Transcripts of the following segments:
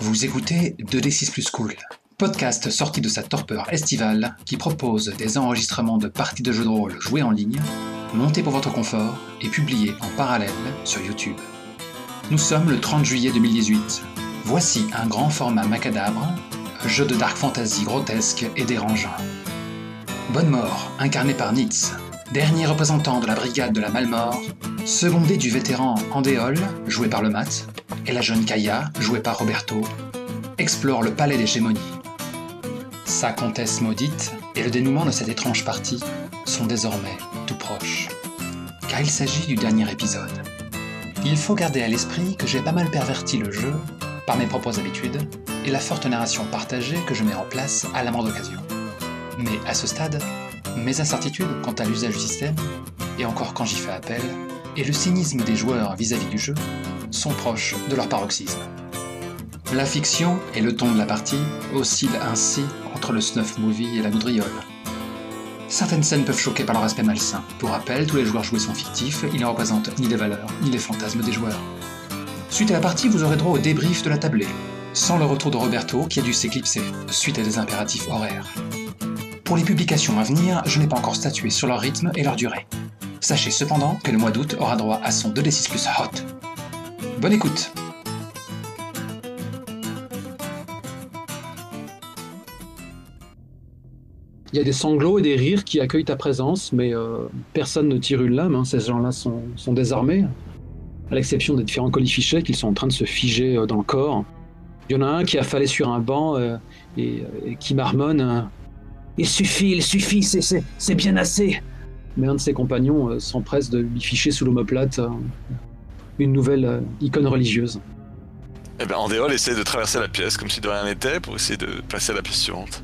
Vous écoutez 2D6 Plus Cool, podcast sorti de sa torpeur estivale qui propose des enregistrements de parties de jeux de rôle jouées en ligne, montés pour votre confort et publiés en parallèle sur YouTube. Nous sommes le 30 juillet 2018. Voici un grand format macadabre, jeu de dark fantasy grotesque et dérangeant. Bonne Mort, incarné par Nitz, dernier représentant de la brigade de la Malmort, secondé du vétéran Andéol, joué par le Mat, et la jeune Kaya, jouée par Roberto, explore le palais d'hégémonie. Sa comtesse maudite et le dénouement de cette étrange partie sont désormais tout proches, car il s'agit du dernier épisode. Il faut garder à l'esprit que j'ai pas mal perverti le jeu par mes propres habitudes et la forte narration partagée que je mets en place à la moindre occasion. Mais à ce stade, mes incertitudes quant à l'usage du système, et encore quand j'y fais appel, et le cynisme des joueurs vis-à-vis du jeu, sont proches de leur paroxysme. La fiction et le ton de la partie oscillent ainsi entre le snuff movie et la gaudriole. Certaines scènes peuvent choquer par leur aspect malsain. Pour rappel, tous les joueurs joués sont fictifs, ils ne représentent ni les valeurs, ni les fantasmes des joueurs. Suite à la partie, vous aurez droit au débrief de la tablée, sans le retour de Roberto qui a dû s'éclipser, suite à des impératifs horaires. Pour les publications à venir, je n'ai pas encore statué sur leur rythme et leur durée. Sachez cependant que le mois d'août aura droit à son 2D6 Plus Hot. Bonne écoute! Il y a des sanglots et des rires qui accueillent ta présence, mais personne ne tire une lame, ces gens-là sont désarmés, à l'exception des différents colifichets qui sont en train de se figer dans le corps. Il y en a un qui a affalé sur un banc et qui marmonne « Il suffit, c'est bien assez !» Mais un de ses compagnons s'empresse de lui ficher sous l'omoplate une nouvelle icône religieuse. Eh bien, Andéol essaie de traverser la pièce comme si de rien n'était pour essayer de passer à la pièce suivante.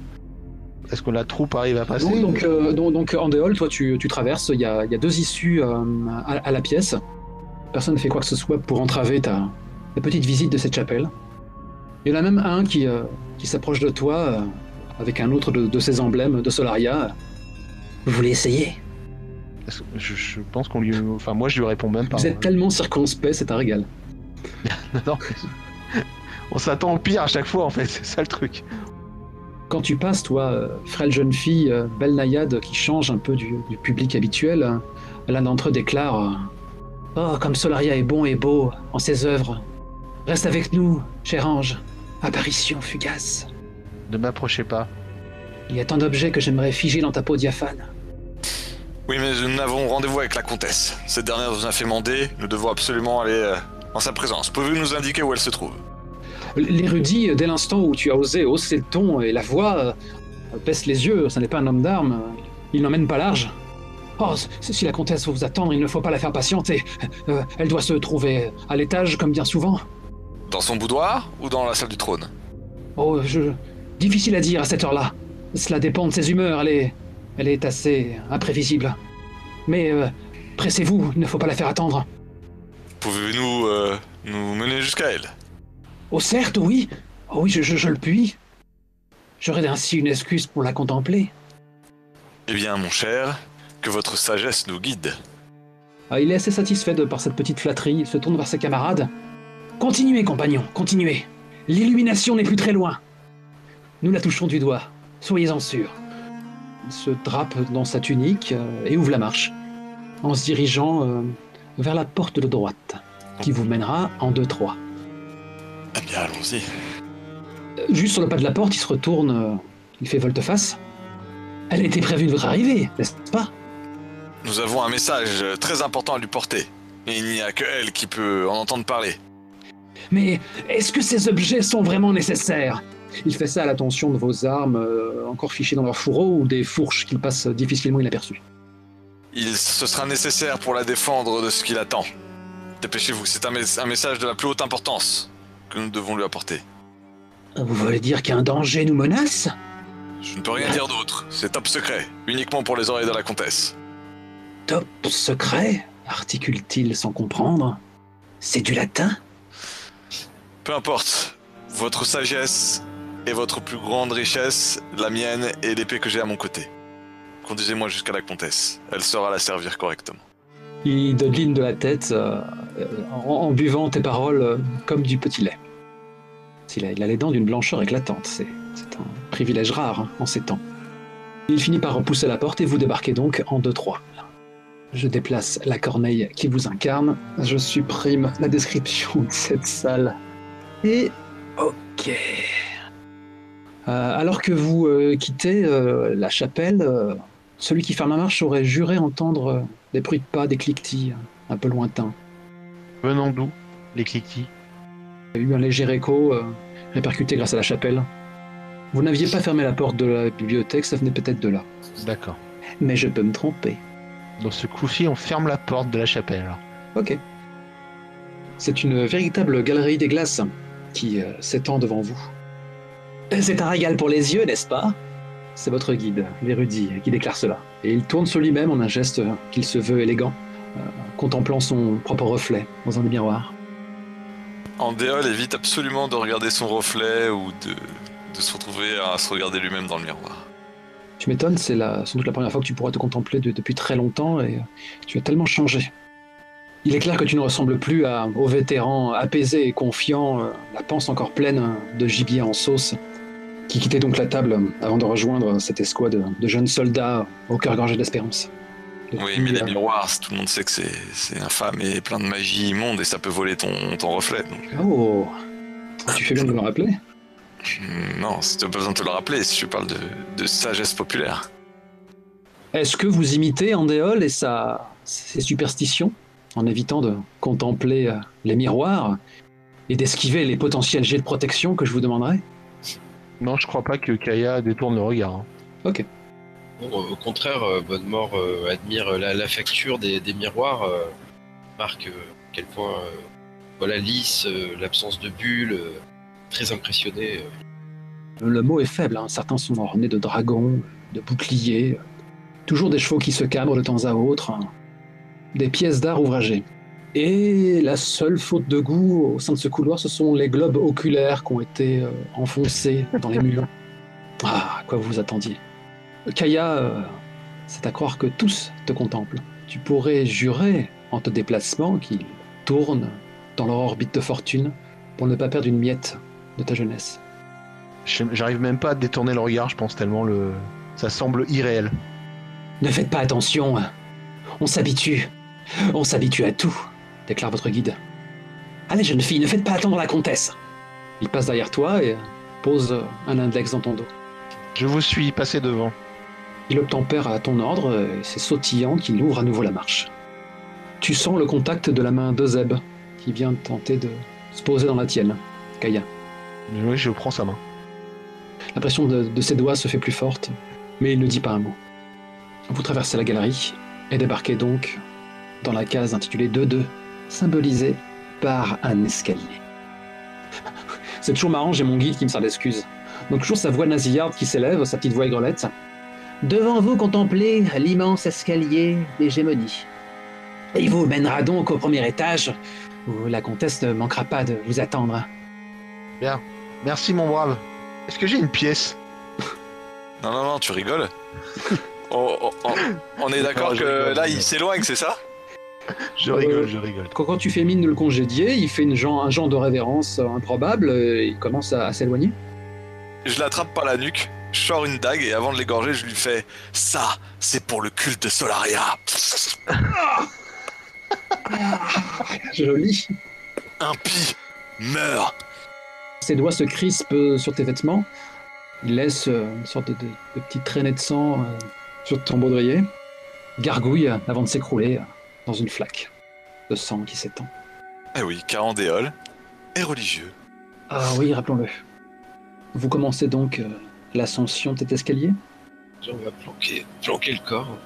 Est-ce que la troupe arrive à passer? Donc Andéol, toi tu traverses, il y a deux issues à la pièce. Personne ne fait quoi que ce soit pour entraver ta petite visite de cette chapelle. Il y en a même un qui s'approche de toi avec un autre de ses emblèmes de Solaria. Vous voulez essayer? Je pense qu'on lui... Enfin, moi, je lui réponds même pas. Vous êtes tellement circonspect, c'est un régal. Non, on s'attend au pire à chaque fois, en fait. C'est ça, le truc. Quand tu passes, toi, frêle jeune fille, belle naïade qui change un peu du public habituel, l'un d'entre eux déclare « Oh, comme Solaria est bon et beau en ses œuvres. Reste avec nous, cher ange. Apparition fugace. Ne m'approchez pas. Il y a tant d'objets que j'aimerais figer dans ta peau diaphane. » Oui, mais nous avons rendez-vous avec la comtesse. Cette dernière nous a fait mander, nous devons absolument aller en sa présence. Pouvez-vous nous indiquer où elle se trouve? L'érudit, dès l'instant où tu as osé hausser le ton et la voix, baisse les yeux, ce n'est pas un homme d'armes, il n'emmène pas large. Oh, si la comtesse veut vous attendre, il ne faut pas la faire patienter. Elle doit se trouver à l'étage, comme bien souvent. Dans son boudoir ou dans la salle du trône? Oh, difficile à dire à cette heure-là. Cela dépend de ses humeurs, elle est assez imprévisible. Mais pressez-vous, il ne faut pas la faire attendre. Pouvez-vous nous mener jusqu'à elle? Oh certes, oui. Oh oui, je le puis. J'aurais ainsi une excuse pour la contempler. Eh bien, mon cher, que votre sagesse nous guide. Ah, il est assez satisfait par cette petite flatterie, il se tourne vers ses camarades. Continuez, compagnons, continuez. L'illumination n'est plus très loin. Nous la touchons du doigt, soyez-en sûrs. Il se drape dans sa tunique et ouvre la marche, en se dirigeant vers la porte de droite, qui vous mènera en 2-3. Eh bien, allons-y. Juste sur le pas de la porte, il se retourne, il fait volte-face. Elle était prévue de votre arrivée, n'est-ce pas? Nous avons un message très important à lui porter, et il n'y a que elle qui peut en entendre parler. Mais est-ce que ces objets sont vraiment nécessaires? Il fait ça à l'attention de vos armes, encore fichées dans leur fourreau, ou des fourches qu'il passe difficilement inaperçues. Ce sera nécessaire pour la défendre de ce qu'il attend. Dépêchez-vous, c'est un message de la plus haute importance que nous devons lui apporter. Vous voulez dire qu'un danger nous menace? Je ne peux rien dire d'autre, c'est top secret, uniquement pour les oreilles de la comtesse. Top secret? Articule-t-il sans comprendre. C'est du latin? Peu importe, votre sagesse est votre plus grande richesse, la mienne est l'épée que j'ai à mon côté. Conduisez-moi jusqu'à la comtesse, elle saura la servir correctement. Il dodeline de la tête en buvant tes paroles comme du petit lait. Il a les dents d'une blancheur éclatante. C'est un privilège rare hein, en ces temps. Il finit par repousser la porte et vous débarquez donc en 2-3. Je déplace la corneille qui vous incarne. Je supprime la description de cette salle. Et... ok. Alors que vous quittez la chapelle, celui qui ferme la marche aurait juré entendre des bruits de pas, des cliquetis un peu lointains. Venant d'où, les cliquetis? Il y a eu un léger écho, répercuté grâce à la chapelle. Vous n'aviez pas fermé la porte de la bibliothèque, ça venait peut-être de là. D'accord. Mais je peux me tromper. Dans ce coup-ci, on ferme la porte de la chapelle, alors. Ok. C'est une véritable galerie des glaces qui s'étend devant vous. C'est un régal pour les yeux, n'est-ce pas? C'est votre guide, l'érudit, qui déclare cela. Et il tourne sur lui-même en un geste qu'il se veut élégant, contemplant son propre reflet dans un des miroirs. Andéol évite absolument de regarder son reflet ou de se retrouver à se regarder lui-même dans le miroir. Tu m'étonnes, c'est sans doute la première fois que tu pourras te contempler depuis très longtemps et tu as tellement changé. Il est clair que tu ne ressembles plus au vétéran apaisé et confiant, la panse encore pleine de gibier en sauce, qui quittait donc la table avant de rejoindre cette escouade de jeunes soldats au cœur gorgé d'espérance. Oui, mais les miroirs, tout le monde sait que c'est infâme et plein de magie immonde et ça peut voler ton reflet. Donc. Oh, tu fais bien de me le rappeler. Non, tu n'as pas besoin de te le rappeler si je parle de sagesse populaire. Est-ce que vous imitez Andéol et ses superstitions en évitant de contempler les miroirs et d'esquiver les potentiels jets de protection que je vous demanderai? Non, je crois pas que Kaya détourne le regard. Hein. Ok. Bon, au contraire, Bonnemort admire la facture des miroirs, marque à quel point lisse, l'absence de bulles, très impressionné. Le mot est faible, hein. Certains sont ornés de dragons, de boucliers, toujours des chevaux qui se cabrent de temps à autre, hein. Des pièces d'art ouvragées. Et la seule faute de goût au sein de ce couloir, ce sont les globes oculaires qui ont été enfoncés dans les murs. Ah, à quoi vous vous attendiez? Kaya, c'est à croire que tous te contemplent. Tu pourrais jurer, en te déplacement, qu'ils tournent dans leur orbite de fortune pour ne pas perdre une miette de ta jeunesse. J'arrive même pas à détourner le regard, je pense tellement ça semble irréel. Ne faites pas attention, on s'habitue à tout, déclare votre guide. Allez jeune fille, ne faites pas attendre la comtesse. Il passe derrière toi et pose un index dans ton dos. Je vous suis, passé devant. Il obtempère à ton ordre et c'est sautillant qu'il ouvre à nouveau la marche. Tu sens le contact de la main d'Euseb qui vient tenter de se poser dans la tienne, Kaya. Oui, je prends sa main. La pression de ses doigts se fait plus forte, mais il ne dit pas un mot. Vous traversez la galerie et débarquez donc dans la case intitulée 2-2, symbolisée par un escalier. C'est toujours marrant, j'ai mon guide qui me sert d'excuse. Donc toujours sa voix nasillarde qui s'élève, sa petite voix aigrelette. Devant vous, contemplez l'immense escalier des gémonies. Il vous mènera donc au premier étage, où la comtesse ne manquera pas de vous attendre. Bien. Merci, mon brave. Est-ce que j'ai une pièce? Non, tu rigoles. On est d'accord que là, il s'éloigne, c'est ça? Je rigole. Quand tu fais mine de le congédier, il fait un genre de révérence improbable et il commence à s'éloigner. Je l'attrape par la nuque, je sors une dague et avant de l'égorger, je lui fais « Ça, c'est pour le culte de Solaria !» Joli. Impie, meurs. Ses doigts se crispent sur tes vêtements. Il laisse une sorte de petite traînée de sang sur ton baudrier. Gargouille avant de s'écrouler dans une flaque de sang qui s'étend. Eh oui, car Andéol est religieux. Ah oui, rappelons-le. Vous commencez donc l'ascension de cet escalier? On va planquer le corps.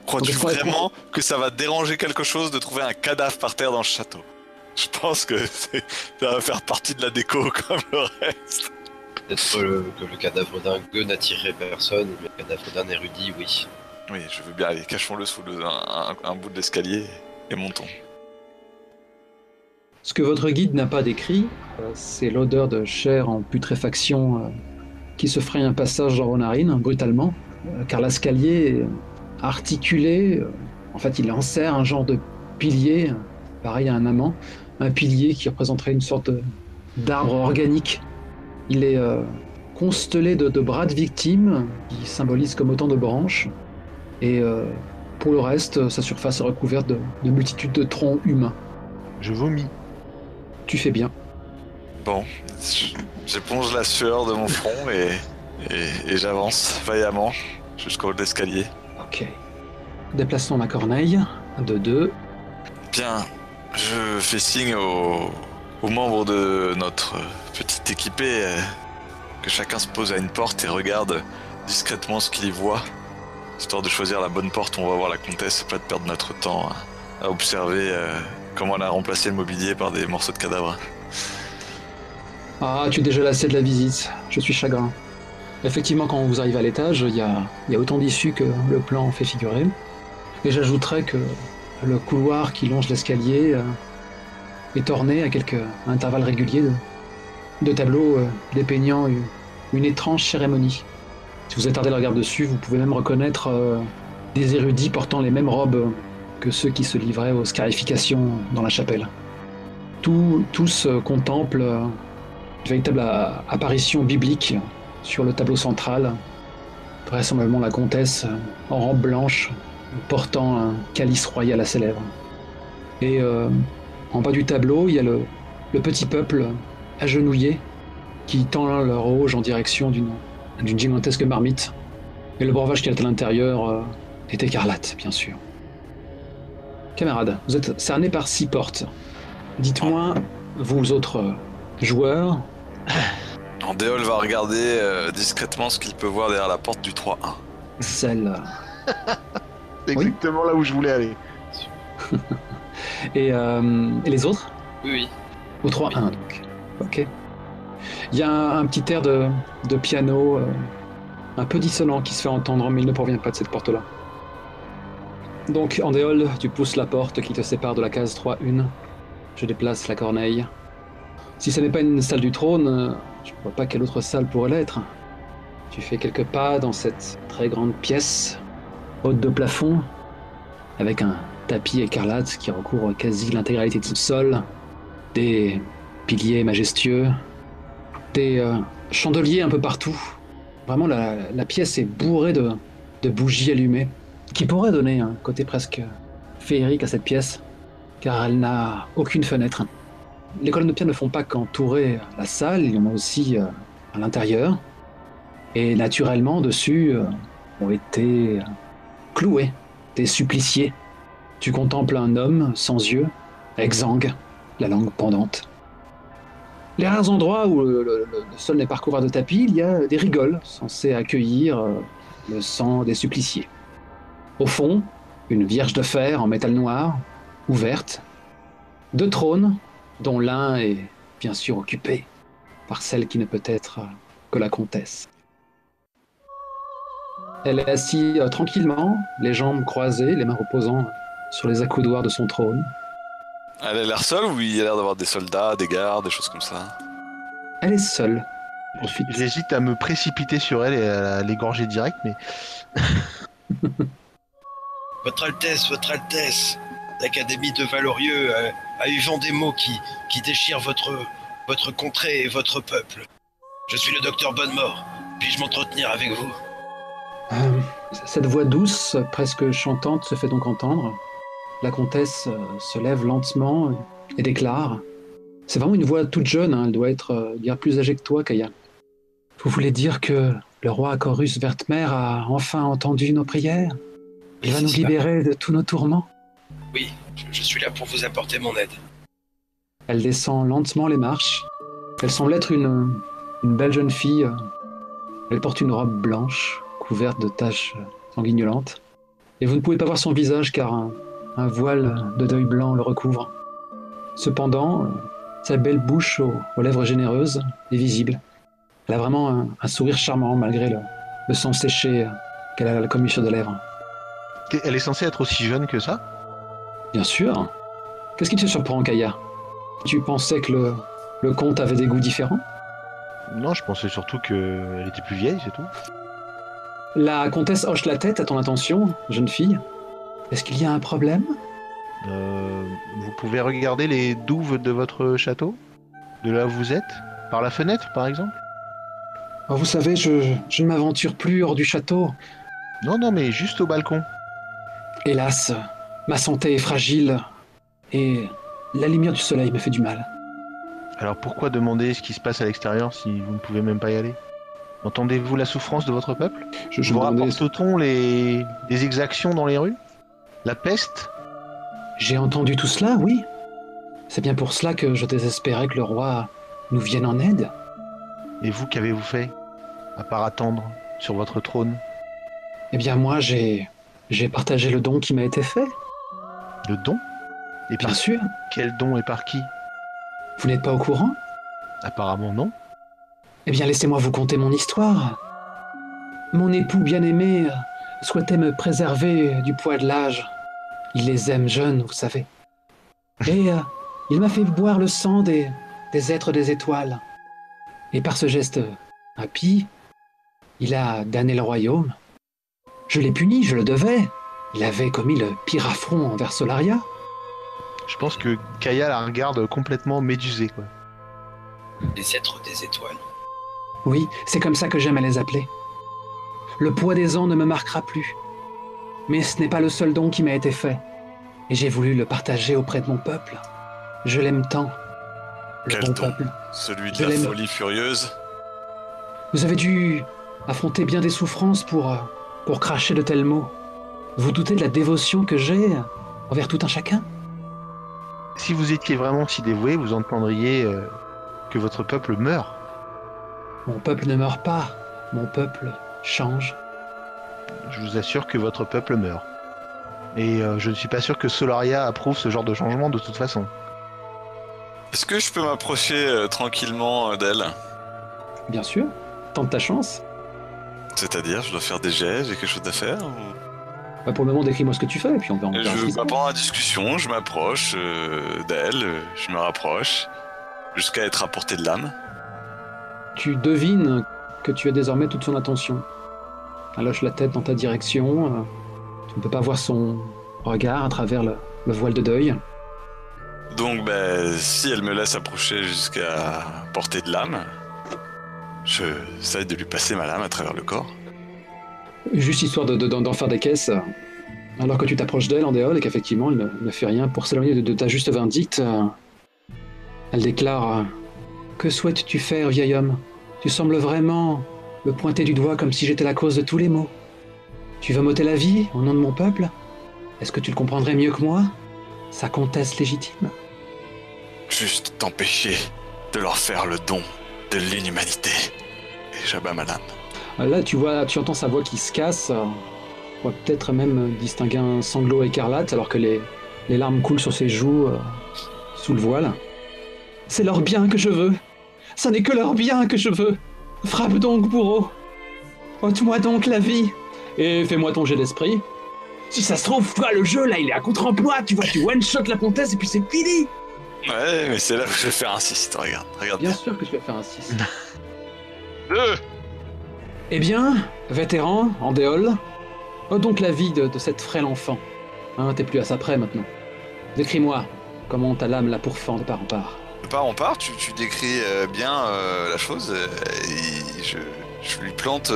Crois-tu vraiment que ça va déranger quelque chose de trouver un cadavre par terre dans le château? Je pense que ça va faire partie de la déco comme le reste. Peut-être que le cadavre d'un gueux n'attirerait personne, mais le cadavre d'un érudit, oui. Oui, je veux bien aller, cachons-le sous un bout de l'escalier et montons. Ce que votre guide n'a pas décrit, c'est l'odeur de chair en putréfaction qui se fraye un passage dans vos narines, brutalement, car l'escalier articulé, en fait il enserre un genre de pilier, pareil à un amant, un pilier qui représenterait une sorte d'arbres organiques. Il est constellé de bras de victimes qui symbolisent comme autant de branches. Et pour le reste, sa surface est recouverte de multitudes de troncs humains. Je vomis. Tu fais bien. Bon, j'éponge la sueur de mon front et j'avance vaillamment jusqu'au haut de l'escalier. Ok. Déplaçons ma corneille. 2-2. Bien, je fais signe aux membres de notre petite équipée que chacun se pose à une porte et regarde discrètement ce qu'il y voit, histoire de choisir la bonne porte où on va voir la comtesse et pas de perdre notre temps à observer comment elle a remplacé le mobilier par des morceaux de cadavres. Ah, tu es déjà lassé de la visite. Je suis chagrin. Effectivement, quand vous arrivez à l'étage, il y a autant d'issues que le plan fait figurer. Et j'ajouterais que le couloir qui longe l'escalier est orné à quelques intervalles réguliers de tableaux dépeignant une étrange cérémonie. Si vous attardez le regard dessus, vous pouvez même reconnaître des érudits portant les mêmes robes que ceux qui se livraient aux scarifications dans la chapelle. Tous contemplent une véritable apparition biblique sur le tableau central, vraisemblablement la comtesse en robe blanche, portant un calice royal à ses lèvres. Et en bas du tableau, il y a le petit peuple agenouillé qui tend leur auge en direction d'une gigantesque marmite. Et le breuvage qui est à l'intérieur est écarlate, bien sûr. Camarades, vous êtes cernés par 6 portes. Dites-moi, vous autres joueurs... Andéol va regarder discrètement ce qu'il peut voir derrière la porte du 3-1. Celle... C'est exactement là où je voulais aller. Et les autres? Oui. Au 3-1, donc. Ok. Il y a un petit air de piano un peu dissonant qui se fait entendre, mais il ne provient pas de cette porte-là. Donc, Andéol, tu pousses la porte qui te sépare de la case 3-1. Je déplace la corneille. Si ce n'est pas une salle du trône, je ne vois pas quelle autre salle pourrait l'être. Tu fais quelques pas dans cette très grande pièce, haute de plafond, avec un tapis écarlate qui recouvre quasi l'intégralité de ce sol, des piliers majestueux, des chandeliers un peu partout. Vraiment, la pièce est bourrée de bougies allumées, qui pourraient donner un côté presque féerique à cette pièce, car elle n'a aucune fenêtre. Les colonnes de pierre ne font pas qu'entourer la salle, il y en a aussi à l'intérieur, et naturellement, dessus ont été cloués des suppliciés. Tu contemples un homme sans yeux, exsangue, la langue pendante. Les rares endroits où le sol n'est pas recouvert de tapis, il y a des rigoles censées accueillir le sang des suppliciés. Au fond, une vierge de fer en métal noir, ouverte, 2 trônes, dont l'un est bien sûr occupé par celle qui ne peut être que la comtesse. Elle est assise tranquillement, les jambes croisées, les mains reposant sur les accoudoirs de son trône. Elle a l'air seule ou il y a l'air d'avoir des soldats, des gardes, des choses comme ça? Elle est seule. Ensuite, J'hésite à me précipiter sur elle et à l'égorger direct, mais... Votre Altesse, l'Académie de Valorieux a eu vent des mots qui déchirent votre contrée et votre peuple. Je suis le docteur Bonnemort. Puis-je m'entretenir avec vous? cette voix douce, presque chantante, se fait donc entendre. La comtesse se lève lentement et déclare. C'est vraiment une voix toute jeune, hein, elle doit être bien plus âgée que toi, Kaya. Vous voulez dire que le roi Corus Vertmer a enfin entendu nos prières? Il va nous libérer de tous nos tourments? Oui, je suis là pour vous apporter mon aide. Elle descend lentement les marches. Elle semble être une belle jeune fille. Elle porte une robe blanche, couverte de taches sanguignolantes. Et vous ne pouvez pas voir son visage car un voile de deuil blanc le recouvre. Cependant, sa belle bouche aux lèvres généreuses est visible. Elle a vraiment un sourire charmant malgré le sang séché qu'elle a à la commissure des lèvres. Elle est censée être aussi jeune que ça? Bien sûr. Qu'est-ce qui te surprend, Kaya? Tu pensais que le comte avait des goûts différents? Non, je pensais surtout qu'elle était plus vieille, c'est tout. La comtesse hoche la tête à ton attention, jeune fille. Est-ce qu'il y a un problème? Vous pouvez regarder les douves de votre château? De là où vous êtes? Par la fenêtre, par exemple? Oh, vous savez, je ne m'aventure plus hors du château. Non, mais juste au balcon. Hélas, ma santé est fragile et la lumière du soleil me fait du mal. Alors pourquoi demander ce qui se passe à l'extérieur si vous ne pouvez même pas y aller? Entendez-vous la souffrance de votre peuple? Je Vous me demandais... rapporte-t-on des exactions dans les rues? La peste? J'ai entendu tout cela, oui. C'est bien pour cela que je désespérais que le roi nous vienne en aide. Et vous, qu'avez-vous fait? À part attendre sur votre trône? Eh bien moi, j'ai partagé le don qui m'a été fait. Le don? Et Bien par sûr. quel don et par qui? Vous n'êtes pas au courant? Apparemment non. Eh bien laissez-moi vous conter mon histoire. Mon époux bien-aimé souhaitait me préserver du poids de l'âge. Il les aime jeunes, vous savez. Et il m'a fait boire le sang des êtres des étoiles. Et par ce geste impie, il a damné le royaume. Je l'ai puni, je le devais. Il avait commis le pire affront envers Solaria. Je pense que Kaya la regarde complètement médusée, quoi. Les êtres des étoiles. Oui, c'est comme ça que j'aime à les appeler. Le poids des ans ne me marquera plus. Mais ce n'est pas le seul don qui m'a été fait. Et j'ai voulu le partager auprès de mon peuple. Je l'aime tant. Le Quel bon don? peuple. Celui de Je la l'aime. folie furieuse? Vous avez dû affronter bien des souffrances pour cracher de tels mots. Vous doutez de la dévotion que j'ai envers tout un chacun? Si vous étiez vraiment si dévoué, vous entendriez que votre peuple meurt. Mon peuple ne meurt pas. Mon peuple change. Je vous assure que votre peuple meurt. Et je ne suis pas sûr que Solaria approuve ce genre de changement de toute façon. Est-ce que je peux m'approcher tranquillement d'elle? Bien sûr. Tente ta chance. C'est-à-dire, je dois faire des jets, j'ai quelque chose à faire ou... Bah, pour le moment, décris-moi ce que tu fais, et puis on verra. Pendant la discussion, je m'approche d'elle, je me rapproche, jusqu'à être à portée de l'âme. Tu devines que tu as désormais toute son attention. Elle hoche la tête dans ta direction. Tu ne peux pas voir son regard à travers le voile de deuil. Donc, si elle me laisse approcher jusqu'à portée de l'âme, je essaie de lui passer ma lame à travers le corps. Juste histoire d'en faire des caisses. Alors que tu t'approches d'elle en déole et qu'effectivement, elle ne fait rien pour s'éloigner de ta juste vindicte, elle déclare « Que souhaites-tu faire, vieil homme? Tu sembles vraiment me pointer du doigt comme si j'étais la cause de tous les maux. Tu veux m'ôter la vie au nom de mon peuple? Est-ce que tu le comprendrais mieux que moi? Sa comtesse légitime? Juste t'empêcher de leur faire le don de l'inhumanité. » Et j'abats ma lame. Là, tu entends sa voix qui se casse. On va peut-être même distinguer un sanglot écarlate alors que les larmes coulent sur ses joues sous le voile. C'est leur bien que je veux. Ça n'est que leur bien que je veux. Frappe donc, bourreau. Ôte-moi donc la vie. Et fais-moi ton jet d'esprit. Si ça se trouve, toi, le jeu, là, il est à contre-emploi. Tu vois, tu one-shot la comtesse et puis c'est fini. Ouais, mais c'est là que je vais faire un 6, regarde. Bien sûr que tu vas faire un 6. 2. Eh bien, vétéran, en déole, ôte donc la vie de cette frêle enfant. Hein, t'es plus à ça près maintenant. Décris-moi comment ta lame la pourfend de part en part. De part en part, tu décris bien la chose, et je lui plante...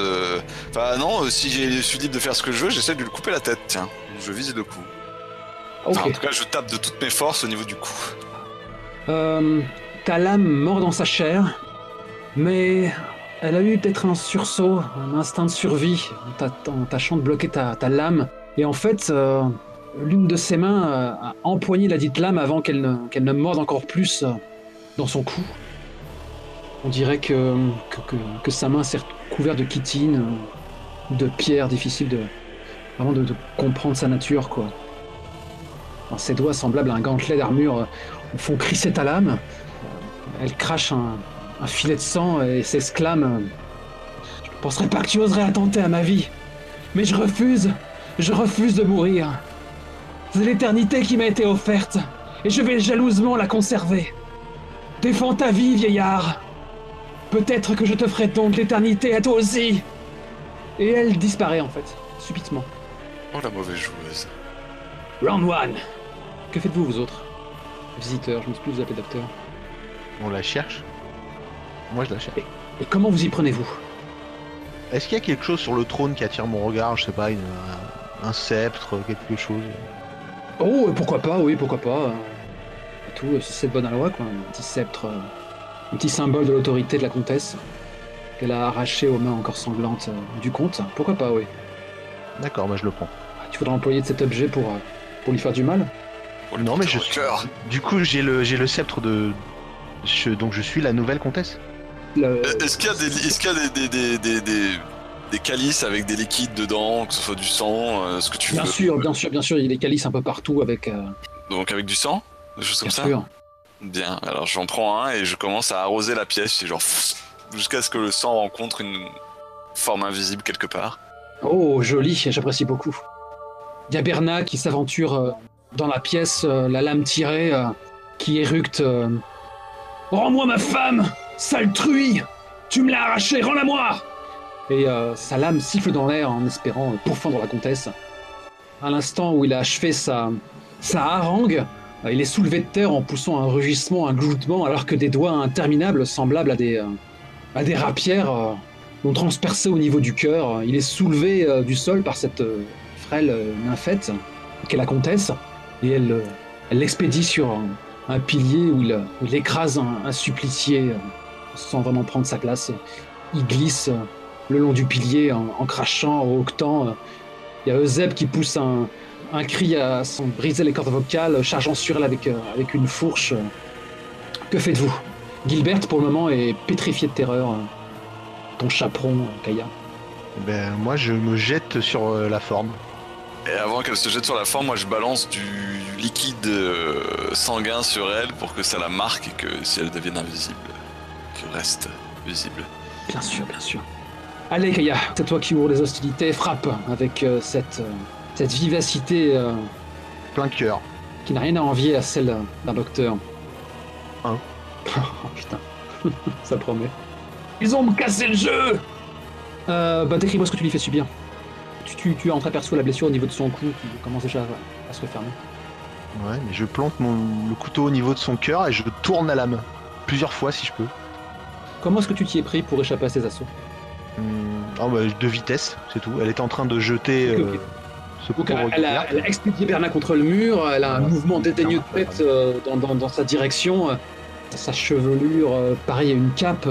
Enfin non, si je suis libre de faire ce que je veux, j'essaie de lui couper la tête, tiens. Je vise le cou. Ok. Enfin, en tout cas, je tape de toutes mes forces au niveau du cou. Ta lame mord dans sa chair, mais elle a eu peut-être un sursaut, un instinct de survie en tâchant de bloquer ta lame. Et en fait, l'une de ses mains a empoigné la dite lame avant qu'elle ne morde encore plus dans son cou. On dirait que sa main s'est recouverte de chitine, de pierres, difficile de comprendre sa nature, quoi. Alors, ses doigts semblables à un gantelet d'armure font crisser ta lame. Elle crache un filet de sang et s'exclame « Je ne penserais pas que tu oserais attenter à ma vie, mais je refuse de mourir. C'est l'éternité qui m'a été offerte, et je vais jalousement la conserver. Défends ta vie, vieillard. Peut-être que je te ferai donc l'éternité à toi aussi. » Et elle disparaît en fait, subitement. Oh, la mauvaise joueuse. Round 1. Que faites-vous, vous autres? Visiteurs, je ne sais plus vous appeler docteur. On la cherche. Moi, je la cherche. Et comment vous y prenez-vous? Est-ce qu'il y a quelque chose sur le trône qui attire mon regard? Je sais pas, un sceptre, quelque chose. Oh, pourquoi pas, oui, pourquoi pas. Tout, c'est de bonne loi, quoi. Un petit sceptre, un petit symbole de l'autorité de la comtesse, qu'elle a arraché aux mains encore sanglantes du comte. Pourquoi pas, oui. D'accord, je le prends. Tu voudrais employer de cet objet pour lui faire du mal? Non, mais Cœur. du coup, j'ai le sceptre de... Donc je suis la nouvelle comtesse. Est-ce qu'il y a des calices avec des liquides dedans, que ce soit du sang, ce que tu veux? Bien sûr, il y a des calices un peu partout avec... Donc avec du sang? Des choses comme bien ça? sûr. Bien, alors j'en prends un et je commence à arroser la pièce, et genre jusqu'à ce que le sang rencontre une forme invisible quelque part. Oh, joli, j'apprécie beaucoup. Il y a Berna qui s'aventure dans la pièce, la lame tirée, qui éructe. Rends-moi ma femme, sale truie! Tu me l'as arrachée, rends-la-moi! Et sa lame siffle dans l'air en espérant pourfendre la comtesse. À l'instant où il a achevé sa harangue, il est soulevé de terre en poussant un rugissement, un gloutement, alors que des doigts interminables, semblables à des rapières, l'ont transpercé au niveau du cœur. Il est soulevé du sol par cette frêle nymphette, qu'est la comtesse, et elle l'expédie sur un pilier où il écrase un supplicié sans vraiment prendre sa place. Il glisse le long du pilier en crachant, en hoquetant. Il y a Euseb qui pousse un cri sans briser les cordes vocales, chargeant sur elle avec une fourche. Que faites-vous? Gilbert, pour le moment, est pétrifié de terreur. Ton chaperon, Kaya. Moi, je me jette sur la forme. Et avant qu'elle se jette sur la forme, moi je balance du liquide sanguin sur elle pour que ça la marque et que si elle devienne invisible, qu'elle reste visible. Bien sûr, bien sûr. Allez, Kaya, c'est toi qui ouvre les hostilités. Frappe avec cette vivacité Plein de cœur. qui n'a rien à envier à celle d'un docteur. Hein? Oh putain, ça promet. Ils ont me cassé le jeu! Décris-moi ce que tu lui fais subir. Tu entreaperçois la blessure au niveau de son cou qui commence déjà à se refermer. Ouais, mais je plante le couteau au niveau de son cœur et je tourne la lame. Plusieurs fois si je peux. Comment est-ce que tu t'y es pris pour échapper à ses assauts? De vitesse, c'est tout. Elle était en train de jeter Ok. ce Donc pauvre elle a expédié Berna contre le mur, elle a un mouvement dédaigneux de tête dans sa direction, sa chevelure, pareil à une cape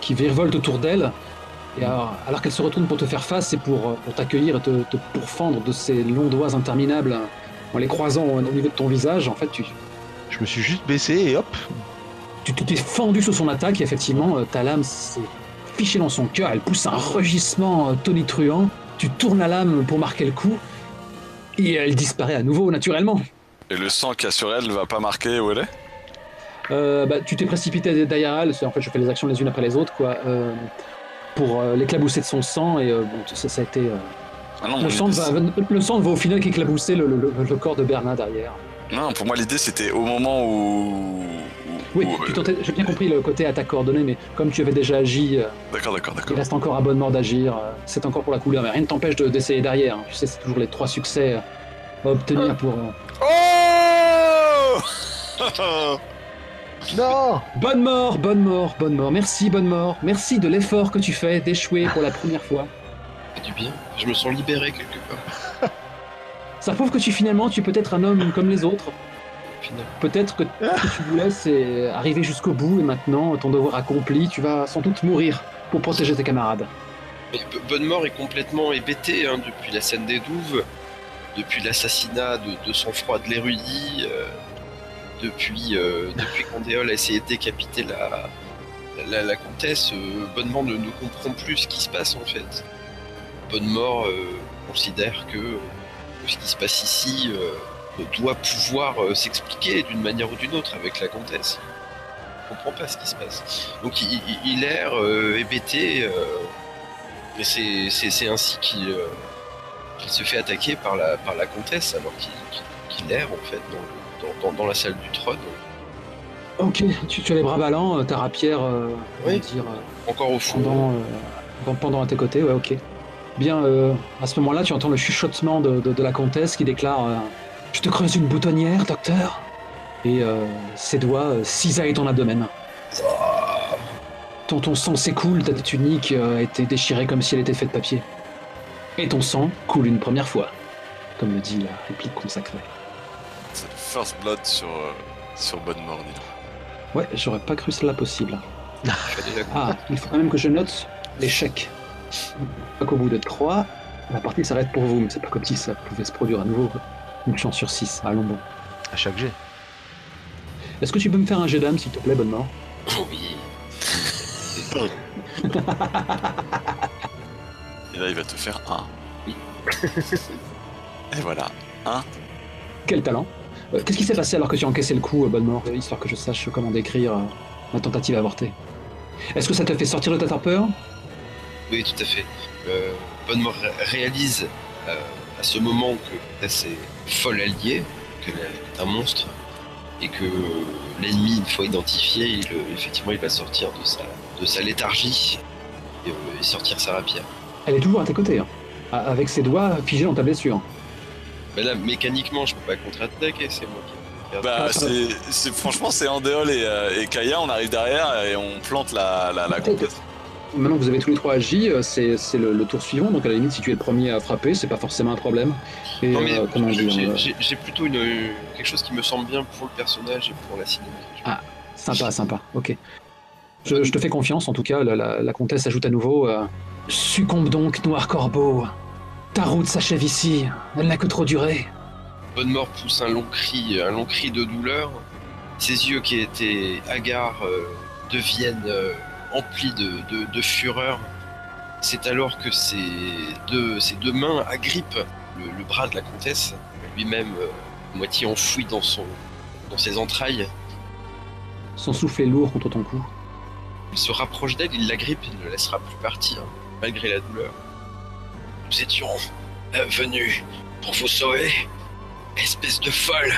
qui virevolte autour d'elle, et alors qu'elle se retourne pour te faire face et pour t'accueillir et te pourfendre de ses longs doigts interminables en les croisant au niveau de ton visage, en fait Je me suis juste baissé et hop. tu t'es fendu sous son attaque et effectivement ta lame s'est fichée dans son cœur, elle pousse un rugissement tonitruant, tu tournes la lame pour marquer le coup, et elle disparaît à nouveau naturellement. Et le sang qu'il y a sur elle va pas marquer où elle est? Tu t'es précipité derrière elle, en fait je fais les actions les unes après les autres, quoi, pour l'éclabousser de son sang, et ça a été... Ah non, le sang va au final qu'éclabousser le corps de Bernard derrière. Non, pour moi l'idée c'était au moment où... Oui, j'ai bien compris le côté attaque coordonnée, mais comme tu avais déjà agi, D'accord. il reste encore à bonne mort d'agir, c'est encore pour la couleur, mais rien ne t'empêche d'essayer derrière, hein. Tu sais, c'est toujours les 3 succès à obtenir pour... Oh Non! Bonne mort, merci bonne mort, merci de l'effort que tu fais d'échouer pour la première fois. Ça fait du bien. Je me sens libéré quelque part. Ça prouve que finalement tu peux être un homme comme les autres. Finalement. Peut-être que ce que tu voulais c'est arriver jusqu'au bout et maintenant ton devoir accompli, tu vas sans doute mourir pour protéger tes camarades. Mais Bonnemort est complètement hébété hein, depuis la scène des douves, depuis l'assassinat de sang-froid de l'érudit, depuis qu'Andéol a essayé de décapiter la comtesse. Bonnemort ne comprend plus ce qui se passe en fait. Bonnemort considère que ce qui se passe ici doit pouvoir s'expliquer d'une manière ou d'une autre avec la comtesse. Il ne comprend pas ce qui se passe. Donc il erre hébété, et c'est ainsi qu'il se fait attaquer par la comtesse alors qu'il erre en fait dans la salle du trône. Ok, tu as les bras ballants, ta rapière, Oui. dire, Encore au fond. pendant à tes côtés, ouais, ok. Bien, à ce moment-là, tu entends le chuchotement de la comtesse qui déclare « Je te creuse une boutonnière, docteur ?» Et ses doigts cisaillent ton abdomen. ton sang s'écoule, ta tunique a été déchirée comme si elle était faite de papier. Et ton sang coule une première fois, comme le dit la réplique consacrée. C'est le first blood sur Bonnemort, dis donc. Ouais, j'aurais pas cru cela possible. Fallait la Ah, il faut quand même que je note l'échec. Pas qu'au bout de 3, la partie s'arrête pour vous, mais c'est pas comme si ça pouvait se produire à nouveau. Une chance sur 6, allons bon. À chaque jet. Est-ce que tu peux me faire un jet d'âme, s'il te plaît, Bonnemort? Oh oui. Et là, il va te faire 1. Oui. Et voilà, 1. Quel talent. Qu'est-ce qui s'est passé alors que tu as encaissé le coup, Bonnemort, histoire que je sache comment décrire ma tentative avortée? Est-ce que ça te fait sortir de ta torpeur? Oui, tout à fait. Bonnemort réalise à ce moment que Tess est folle alliée, qu'elle est un monstre, et que l'ennemi, une fois identifié, effectivement, il va sortir de sa léthargie et sortir sa rapière. Elle est toujours à tes côtés, hein, avec ses doigts figés dans ta blessure. Mais là, mécaniquement, je peux pas contre-attaquer, c'est moi qui... Bah, franchement, c'est Andéol et Kaya, on arrive derrière et on plante la comtesse. Maintenant que vous avez tous les trois agi, c'est le tour suivant, donc à la limite, si tu es le premier à frapper, c'est pas forcément un problème. Et, Non, mais comment dire, j'ai plutôt quelque chose qui me semble bien pour le personnage et pour la cinématique. Ah, sympa, ok. Je te fais confiance, en tout cas, la comtesse ajoute à nouveau succombe donc, Noir Corbeau. Ta route s'achève ici, elle n'a que trop duré. Bonnemort pousse un long cri de douleur. Ses yeux qui étaient hagards deviennent emplis de fureur. C'est alors que ses deux mains agrippent le bras de la comtesse, lui-même moitié enfoui dans ses entrailles. Son souffle est lourd contre ton cou. Il se rapproche d'elle, il l'agrippe, il ne la laissera plus partir, malgré la douleur. Nous étions venus pour vous sauver, espèce de folle.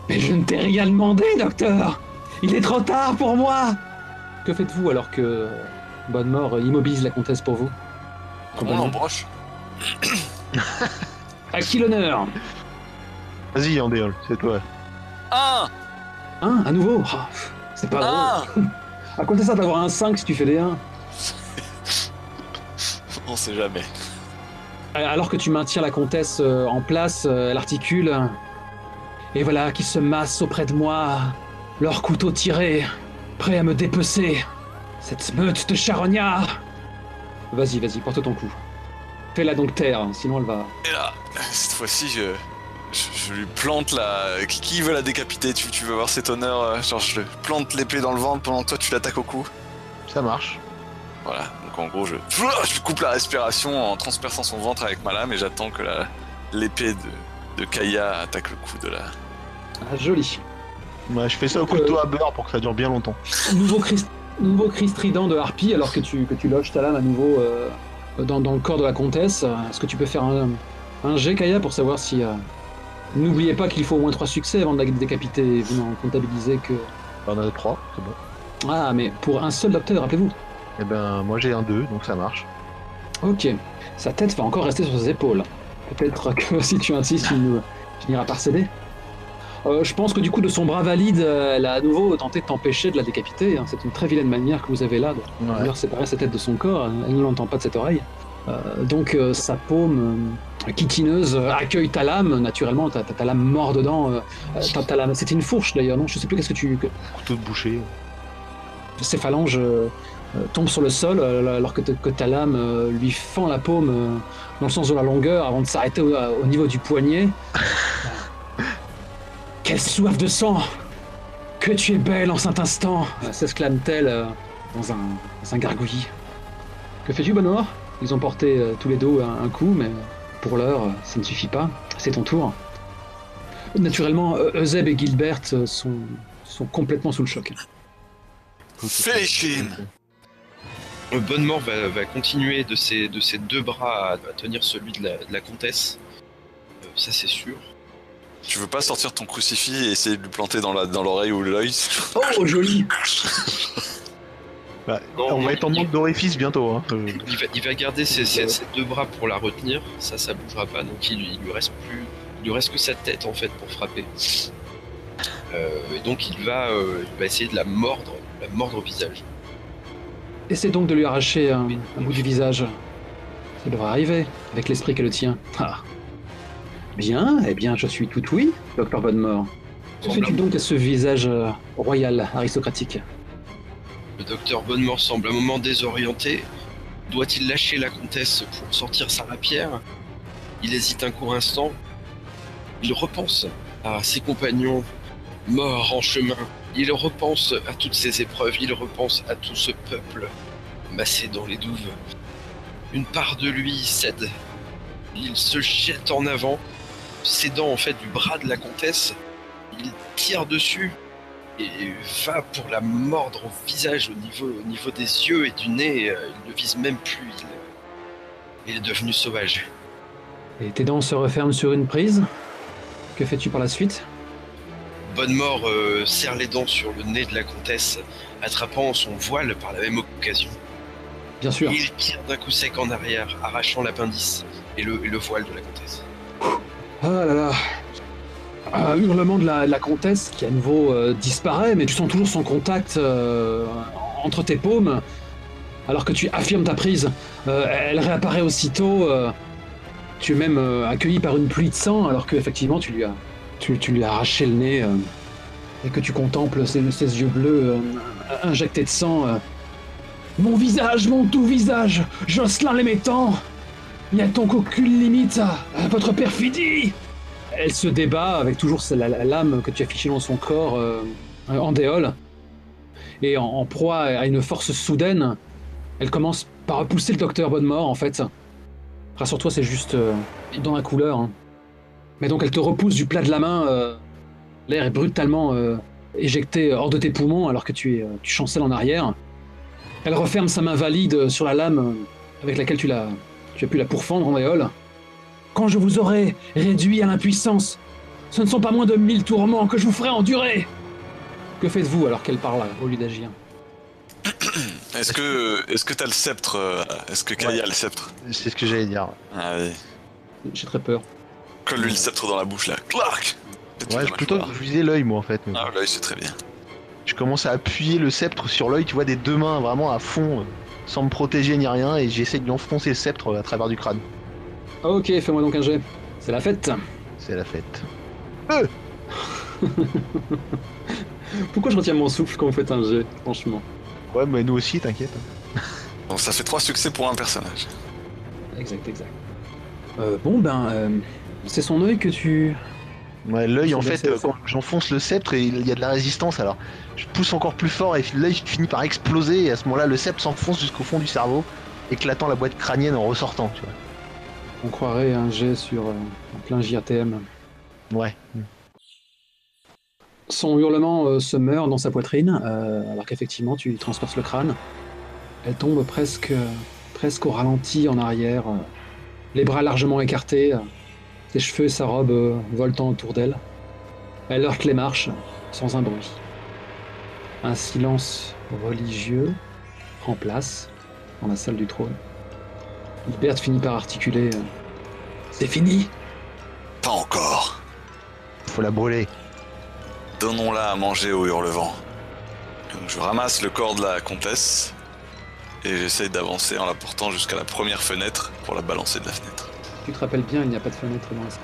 Mais je ne t'ai rien demandé, docteur. Il est trop tard pour moi. Que faites-vous alors que Bonnemort immobilise la comtesse pour vous? On l'embroche. À qui l'honneur? Vas-y, Andéol, c'est toi. 1. Hein, à nouveau? C'est pas drôle. À côté ça d'avoir un 5 si tu fais des 1. On sait jamais. Alors que tu maintiens la comtesse en place, elle articule. Et voilà qui se massent auprès de moi, leurs couteaux tirés, prêts à me dépecer. Cette meute de charognards. Vas-y, porte ton coup. Fais-la donc taire, sinon elle va... Et là, cette fois-ci, je lui plante la... Qui veut la décapiter? Tu veux voir cet honneur? Genre, je le plante l'épée dans le ventre pendant que toi tu l'attaques au cou. Ça marche. Voilà, donc en gros, je lui coupe la respiration en transperçant son ventre avec ma lame et j'attends que l'épée de Kaya attaque le cou de la... Ah, joli. Ouais, je fais ça au couteau à beurre pour que ça dure bien longtemps. Nouveau cri strident de Harpie alors que tu loges ta lame à nouveau dans le corps de la comtesse. Est-ce que tu peux faire un jet, Kaya, pour savoir si... N'oubliez pas qu'il faut au moins 3 succès avant de la décapiter. Vous n'en comptabilisez que... On en a 3, c'est bon. Ah, mais pour un seul docteur, rappelez-vous. Eh ben, moi j'ai un 2, donc ça marche. Ok. Sa tête va encore rester sur ses épaules. Peut-être que si tu insistes, il finira par céder. Je pense que du coup, de son bras valide, elle a à nouveau tenté de t'empêcher de la décapiter. Hein. C'est une très vilaine manière que vous avez là de vouloir séparer sa tête de son corps. Elle ne l'entend pas de cette oreille. Donc sa paume kitineuse accueille ta lame. Naturellement, t'as ta lame mort dedans. Ta lame, c'était une fourche d'ailleurs, non? Je sais plus qu'est-ce que tu... Couteau de boucher. Ses phalanges tombent sur le sol alors que ta lame lui fend la paume dans le sens de la longueur avant de s'arrêter au niveau du poignet. Quelle soif de sang! Que tu es belle en cet instant! S'exclame-t-elle dans un gargouillis. Que fais-tu, Bonnemort? Ils ont porté tous les deux un coup, mais pour l'heure, ça ne suffit pas. C'est ton tour. Naturellement, Euseb et Gilbert sont complètement sous le choc. Finish him! Bonnemort va continuer de ses deux bras à tenir celui de la comtesse. Ça, c'est sûr. Tu veux pas sortir ton crucifix et essayer de lui planter dans l'oreille ou l'œil? Oh, joli! Bah, Non, on non, va être en manque d'orifice bientôt. Hein. Il va garder ses deux bras pour la retenir. Ça bougera pas. Donc il lui reste que sa tête en fait pour frapper. Et donc il va essayer de la mordre au visage. Essaie donc de lui arracher un bout du visage. Ça devrait arriver, avec l'esprit qu'elle le tient. Ah. Bien, eh bien, je suis tout oui, Docteur Bonnemort. Que fais-tu donc à ce visage royal, aristocratique? Le docteur Bonnemort semble un moment désorienté. Doit-il lâcher la comtesse pour sortir sa rapière? Il hésite un court instant. Il repense à ses compagnons morts en chemin. Il repense à toutes ces épreuves. Il repense à tout ce peuple massé dans les douves. Une part de lui cède. Il se jette en avant, cédant en fait du bras de la comtesse. Il tire dessus et va pour la mordre au visage, au niveau des yeux et du nez. Il ne vise même plus. Il est devenu sauvage. Et tes dents se referment sur une prise? Que fais-tu par la suite? Bonnemort serre les dents sur le nez de la comtesse, attrapant son voile par la même occasion. Bien sûr. Il tire d'un coup sec en arrière, arrachant l'appendice et le voile de la comtesse. Ah là là. Un hurlement de la comtesse qui à nouveau disparaît, mais tu sens toujours son contact entre tes paumes, alors que tu affirmes ta prise. Elle réapparaît aussitôt. Tu es même accueilli par une pluie de sang, alors qu'effectivement tu lui as arraché le nez et que tu contemples ses yeux bleus injectés de sang. Mon visage, mon tout visage, Jocelyn l'Émettant, n'y a donc aucune limite à votre perfidie. Elle se débat avec toujours la lame que tu as fichée dans son corps en déole. Et en proie à une force soudaine, elle commence par repousser le docteur Bonnemort, en fait. Rassure-toi, c'est juste dans la couleur. Hein. Mais donc elle te repousse du plat de la main. L'air est brutalement éjecté hors de tes poumons alors que tu chancelles en arrière. Elle referme sa main valide sur la lame avec laquelle tu as pu la pourfendre en déole. Quand je vous aurai réduit à l'impuissance, ce ne sont pas moins de 1000 tourments que je vous ferai endurer. Que faites-vous alors qu'elle parle au lieu d'agir? Est-ce que t'as le sceptre? Est-ce que Kaya a le sceptre? C'est ce que j'allais dire. Ah oui. J'ai très peur. Colle-lui le sceptre dans la bouche là. Clark. Ouais, plutôt je visais l'œil moi en fait. Ah, l'œil c'est très bien. Je commence à appuyer le sceptre sur l'œil, tu vois, des deux mains vraiment à fond, sans me protéger ni rien, et j'essaie de lui enfoncer le sceptre à travers du crâne. Ok, fais-moi donc un jet. C'est la fête. C'est la fête. Pourquoi je retiens mon souffle quand vous faites un jet, franchement? Ouais, mais nous aussi, t'inquiète. Donc ça fait 3 succès pour un personnage. Exact. C'est son œil que tu... Ouais, l'œil en C'est fait, bien, quand j'enfonce le sceptre, il y a de la résistance, alors je pousse encore plus fort et l'œil finit par exploser, et à ce moment-là, le sceptre s'enfonce jusqu'au fond du cerveau, éclatant la boîte crânienne en ressortant, tu vois. On croirait un jet sur un plein JRTM. Ouais. Son hurlement se meurt dans sa poitrine, alors qu'effectivement tu lui transperces le crâne. Elle tombe presque au ralenti en arrière, les bras largement écartés, ses cheveux et sa robe voltant autour d'elle. Elle heurte les marches, sans un bruit. Un silence religieux prend place dans la salle du trône. Hubert finit par articuler « C'est fini !» Pas encore. Faut la brûler. Donnons-la à manger au hurlevent. Donc je ramasse le corps de la comtesse et j'essaye d'avancer en la portant jusqu'à la première fenêtre pour la balancer de la fenêtre. Tu te rappelles bien, il n'y a pas de fenêtre dans la salle.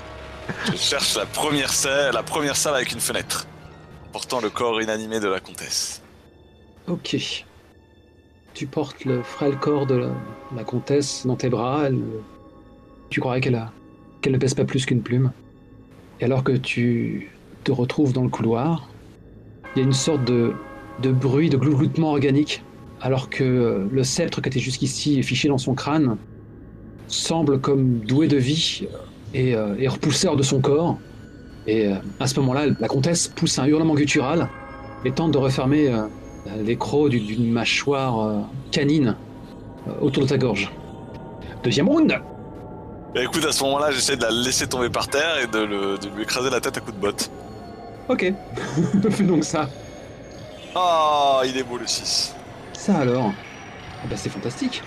Je cherche la première salle avec une fenêtre, portant le corps inanimé de la comtesse. Ok. Tu portes le frêle corps de la comtesse dans tes bras. Tu croirais qu'elle ne pèse pas plus qu'une plume. Et alors que tu te retrouves dans le couloir, il y a une sorte de bruit, de glougloutement organique, alors que le sceptre qui était jusqu'ici fiché dans son crâne semble comme doué de vie et repoussé hors de son corps. Et à ce moment-là, la comtesse pousse un hurlement guttural et tente de refermer les crocs d'une mâchoire canine autour de ta gorge. Deuxième round. Et écoute, à ce moment-là, j'essaie de la laisser tomber par terre et de lui écraser la tête à coups de botte. Ok, fais donc ça. Ah, il est beau le 6. Ça alors, c'est fantastique.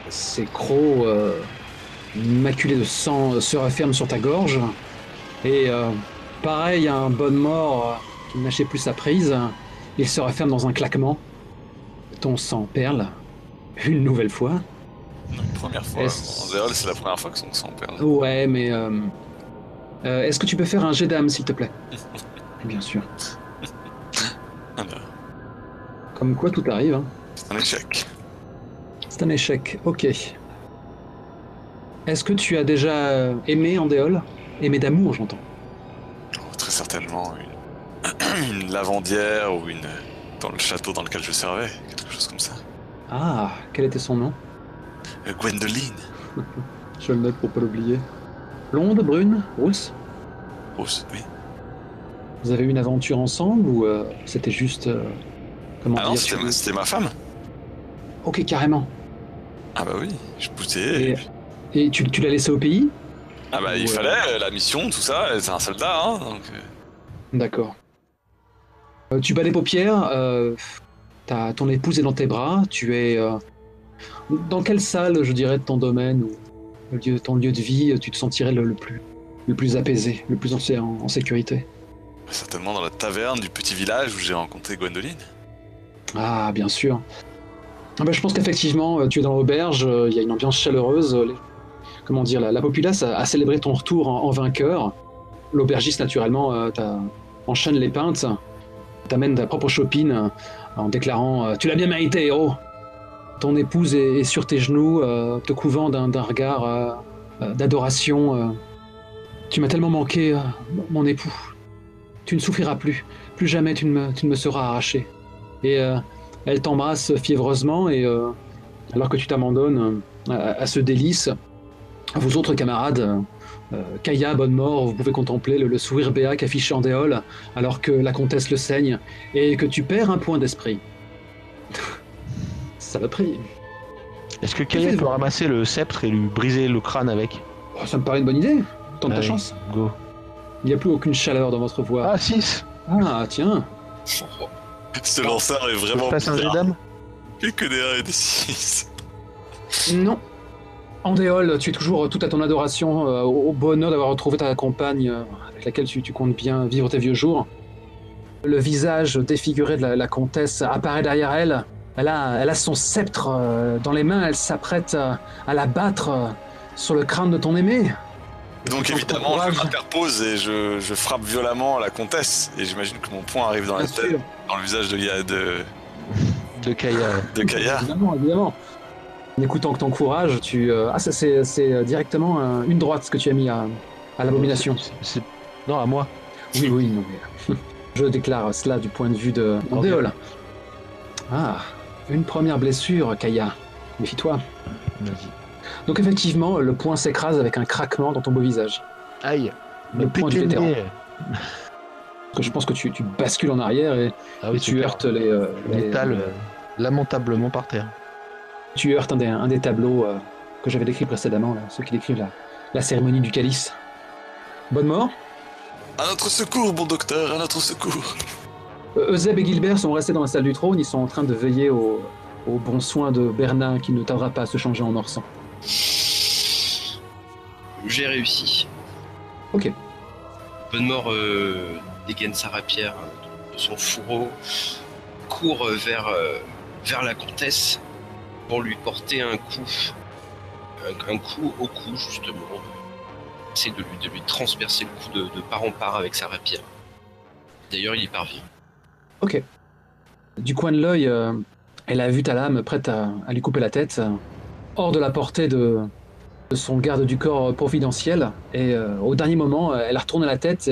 Ces crocs maculés de sang se referment sur ta gorge. Et pareil, un Bonnemort qui ne lâchait plus sa prise, il se referme dans un claquement. Ton sang perle, une nouvelle fois. Une première fois. Est-ce- En Zéol, c'est la première fois que son sang perd. Ouais, mais... est-ce que tu peux faire un jet d'âme, s'il te plaît? Bien sûr. Alors, Comme quoi, tout arrive, hein. c'est un échec. C'est un échec, ok. Est-ce que tu as déjà aimé Andéol? Aimé d'amour, j'entends. Oh, très certainement une lavandière ou une dans le château dans lequel je servais, quelque chose comme ça. Ah, quel était son nom? Gwendoline. Je le note pour pas l'oublier. Blonde, brune, rousse? Rose, oui. Vous avez eu une aventure ensemble ou c'était juste... comment Ah non, dire c'était ma femme. Ok, carrément. Ah bah oui, je poussais. Et tu l'as laissé au pays? Ah bah il Ouais. fallait, la mission, tout ça, c'est un soldat, hein, donc... D'accord. Tu bats les paupières, ton épouse est dans tes bras, tu es... dans quelle salle, je dirais, de ton domaine ou ton lieu de vie, tu te sentirais le plus apaisé, le plus en sécurité? Certainement dans la taverne du petit village où j'ai rencontré Gwendoline. Ah, bien sûr. Ah bah, je pense qu'effectivement, tu es dans l'auberge, il y a une ambiance chaleureuse. Comment dire, la populace a célébré ton retour en vainqueur. L'aubergiste, naturellement, enchaîne les pintes, t'amène ta propre chopine en déclarant Tu l'as bien mérité, héros !» Ton épouse est sur tes genoux, te couvant d'un regard d'adoration. Tu m'as tellement manqué, mon époux. Tu ne souffriras plus. Plus jamais tu ne me seras arraché. Et elle t'embrasse fiévreusement et alors que tu t'abandonnes à ce délice, vos autres camarades, Kaya, Bonnemort, vous pouvez contempler le sourire béat qu'affiche Andéol alors que la comtesse le saigne et que tu perds un point d'esprit. Ça va prier. Est-ce que Kaya peut ramasser le sceptre et lui briser le crâne avec? Oh, ça me paraît une bonne idée. Tente ta Allez, chance. Go. Il n'y a plus aucune chaleur dans votre voix. Ah, 6. Ah, tiens. Ce lanceur est Je vraiment passe un jet bizarre. d'âme. Il y a que des 1 et des 6. Non. Andéol, tu es toujours tout à ton adoration, au bonheur d'avoir retrouvé ta compagne avec laquelle tu comptes bien vivre tes vieux jours. Le visage défiguré de la comtesse apparaît derrière elle. Elle a son sceptre dans les mains, elle s'apprête à la battre sur le crâne de ton aimé. Donc Tu sens évidemment, ton je courage. m'interpose et je frappe violemment la comtesse. Et j'imagine que mon poing arrive dans la Bien tête, sûr. dans le visage De Kaya. de Kaya. Évidemment, évidemment. En écoutant que ton courage, Ah, ça c'est directement une droite ce que tu as mis à l'abomination. Non, à moi. Oui, oui, non, mais... Je déclare cela du point de vue de Andéol. Ah, une première blessure, Kaya. Méfie-toi. Vas-y. Donc effectivement, le poing s'écrase avec un craquement dans ton beau visage. Aïe. Le Me point du péter le vétéran. nez. Parce que je pense que tu bascules en arrière et, Ah oui, et c'est tu clair. heurtes Le métal lamentablement par terre. tu heurtes un des tableaux que j'avais décrit précédemment, là, ceux qui décrivent la cérémonie du calice. Bonne mort. À notre secours, bon docteur, à notre secours. Euseb et Gilbert sont restés dans la salle du trône, ils sont en train de veiller aux bons soins de Bernin qui ne tardera pas à se changer en or-sang. J'ai réussi. Ok. Bonnemort dégaine sa rapière de son fourreau, court vers la comtesse pour lui porter un coup au cou justement. Essaie de lui transpercer le cou de part en part avec sa rapière. D'ailleurs, il y parvient. Ok. Du coin de l'œil, elle a vu ta lame prête à lui couper la tête, hors de la portée de son garde du corps providentiel, et au dernier moment, elle a retourné la tête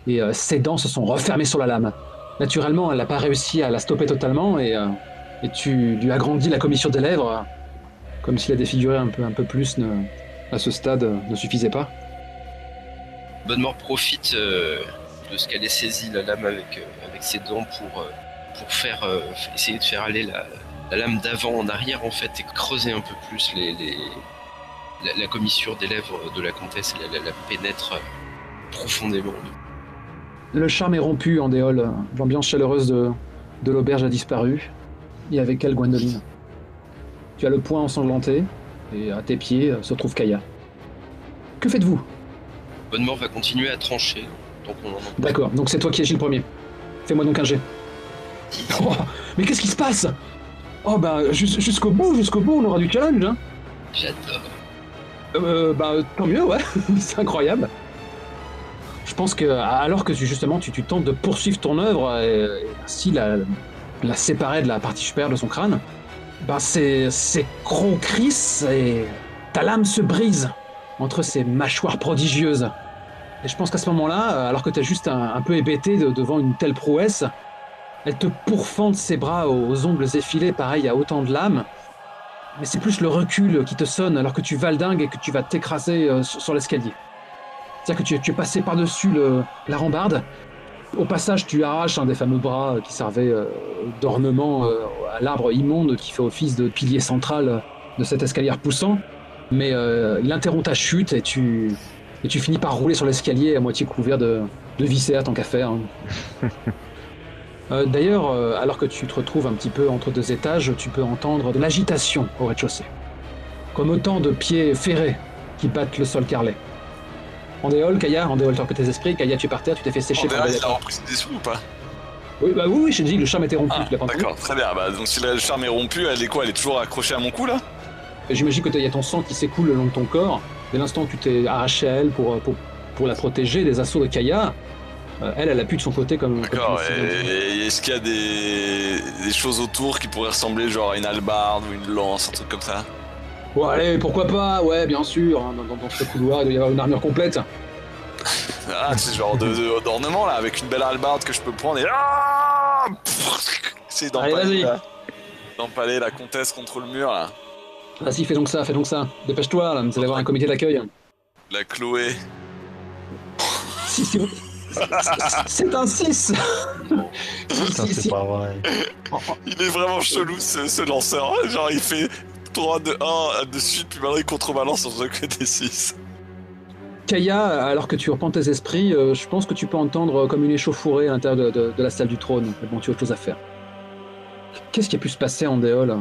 et ses dents se sont refermées sur la lame. Naturellement, elle n'a pas réussi à la stopper totalement, et tu lui agrandis la commissure des lèvres, comme si la défigurer un peu plus à ce stade ne suffisait pas. Bonnemort profite de ce qu'elle ait saisi la lame avec ses dents pour essayer de faire aller la lame d'avant en arrière en fait et creuser un peu plus la commissure des lèvres de la comtesse et la pénètre profondément. Le charme est rompu, Andéol. L'ambiance chaleureuse de l'auberge a disparu, et avec elle Gwendoline. Tu as le poing ensanglanté, et à tes pieds se trouve Kaya. Que faites-vous? Bonnemort va continuer à trancher, donc on en entend. D'accord, donc c'est toi qui agis le premier. Fais-moi donc un jet. Oh, mais qu'est-ce qui se passe? Oh bah jusqu'au bout, on aura du challenge, hein. J'adore. Tant mieux, ouais, c'est incroyable. Je pense que alors que tu tentes de poursuivre ton œuvre et ainsi la séparer de la partie supérieure de son crâne, c'est gros crisse et ta lame se brise entre ses mâchoires prodigieuses. Et je pense qu'à ce moment-là, alors que t'es juste un peu hébété devant une telle prouesse, elle te pourfend de ses bras aux ongles effilés, pareil à autant de lames. Mais c'est plus le recul qui te sonne alors que tu valdingues et que tu vas t'écraser sur l'escalier. C'est-à-dire que tu es passé par-dessus la rambarde. Au passage, tu arraches un des fameux bras qui servait d'ornement à l'arbre immonde qui fait office de pilier central de cet escalier repoussant. Mais il interrompt ta chute et tu finis par rouler sur l'escalier à moitié couvert de viscères, tant qu'à faire. D'ailleurs, alors que tu te retrouves un petit peu entre deux étages, tu peux entendre de l'agitation au rez-de-chaussée. Comme autant de pieds ferrés qui battent le sol carrelé. Andéol, Kaya, Andéol, tant que tes esprits, Kaya, tu es par terre, tu t'es fait sécher par il a repris ses sous ou pas? Oui, j'ai dit, le charme était rompu, tu l'as pas entendu? D'accord, très bien. Donc si le charme est rompu, elle est quoi? Elle est toujours accrochée à mon cou là? J'imagine que il y a ton sang qui s'écoule le long de ton corps. Dès l'instant où tu t'es arraché à elle pour la protéger des assauts de Kaya, elle a pu de son côté comme... D'accord, et est-ce qu'il y a des choses autour qui pourraient ressembler genre à une hallebarde ou une lance, un truc comme ça? Bon allez, pourquoi pas, ouais, bien sûr, hein, dans ce couloir, il doit y avoir une armure complète. Ah, c'est genre d'ornement là, avec une belle hallebarde que je peux prendre et... C'est d'empaler la comtesse contre le mur là. Vas-y, fais donc ça, dépêche-toi, là, vous allez avoir un comité d'accueil. La Chloé. C'est un 6. Putain, c'est pas vrai. Il est vraiment chelou ce lanceur, genre il fait 3 de 1 de suite, puis maintenant il contrebalance en faisant que des 6. Kaya, alors que tu reprends tes esprits, je pense que tu peux entendre comme une échauffourée à l'intérieur de la salle du trône. Mais bon, tu as autre chose à faire. Qu'est-ce qui a pu se passer en Déol?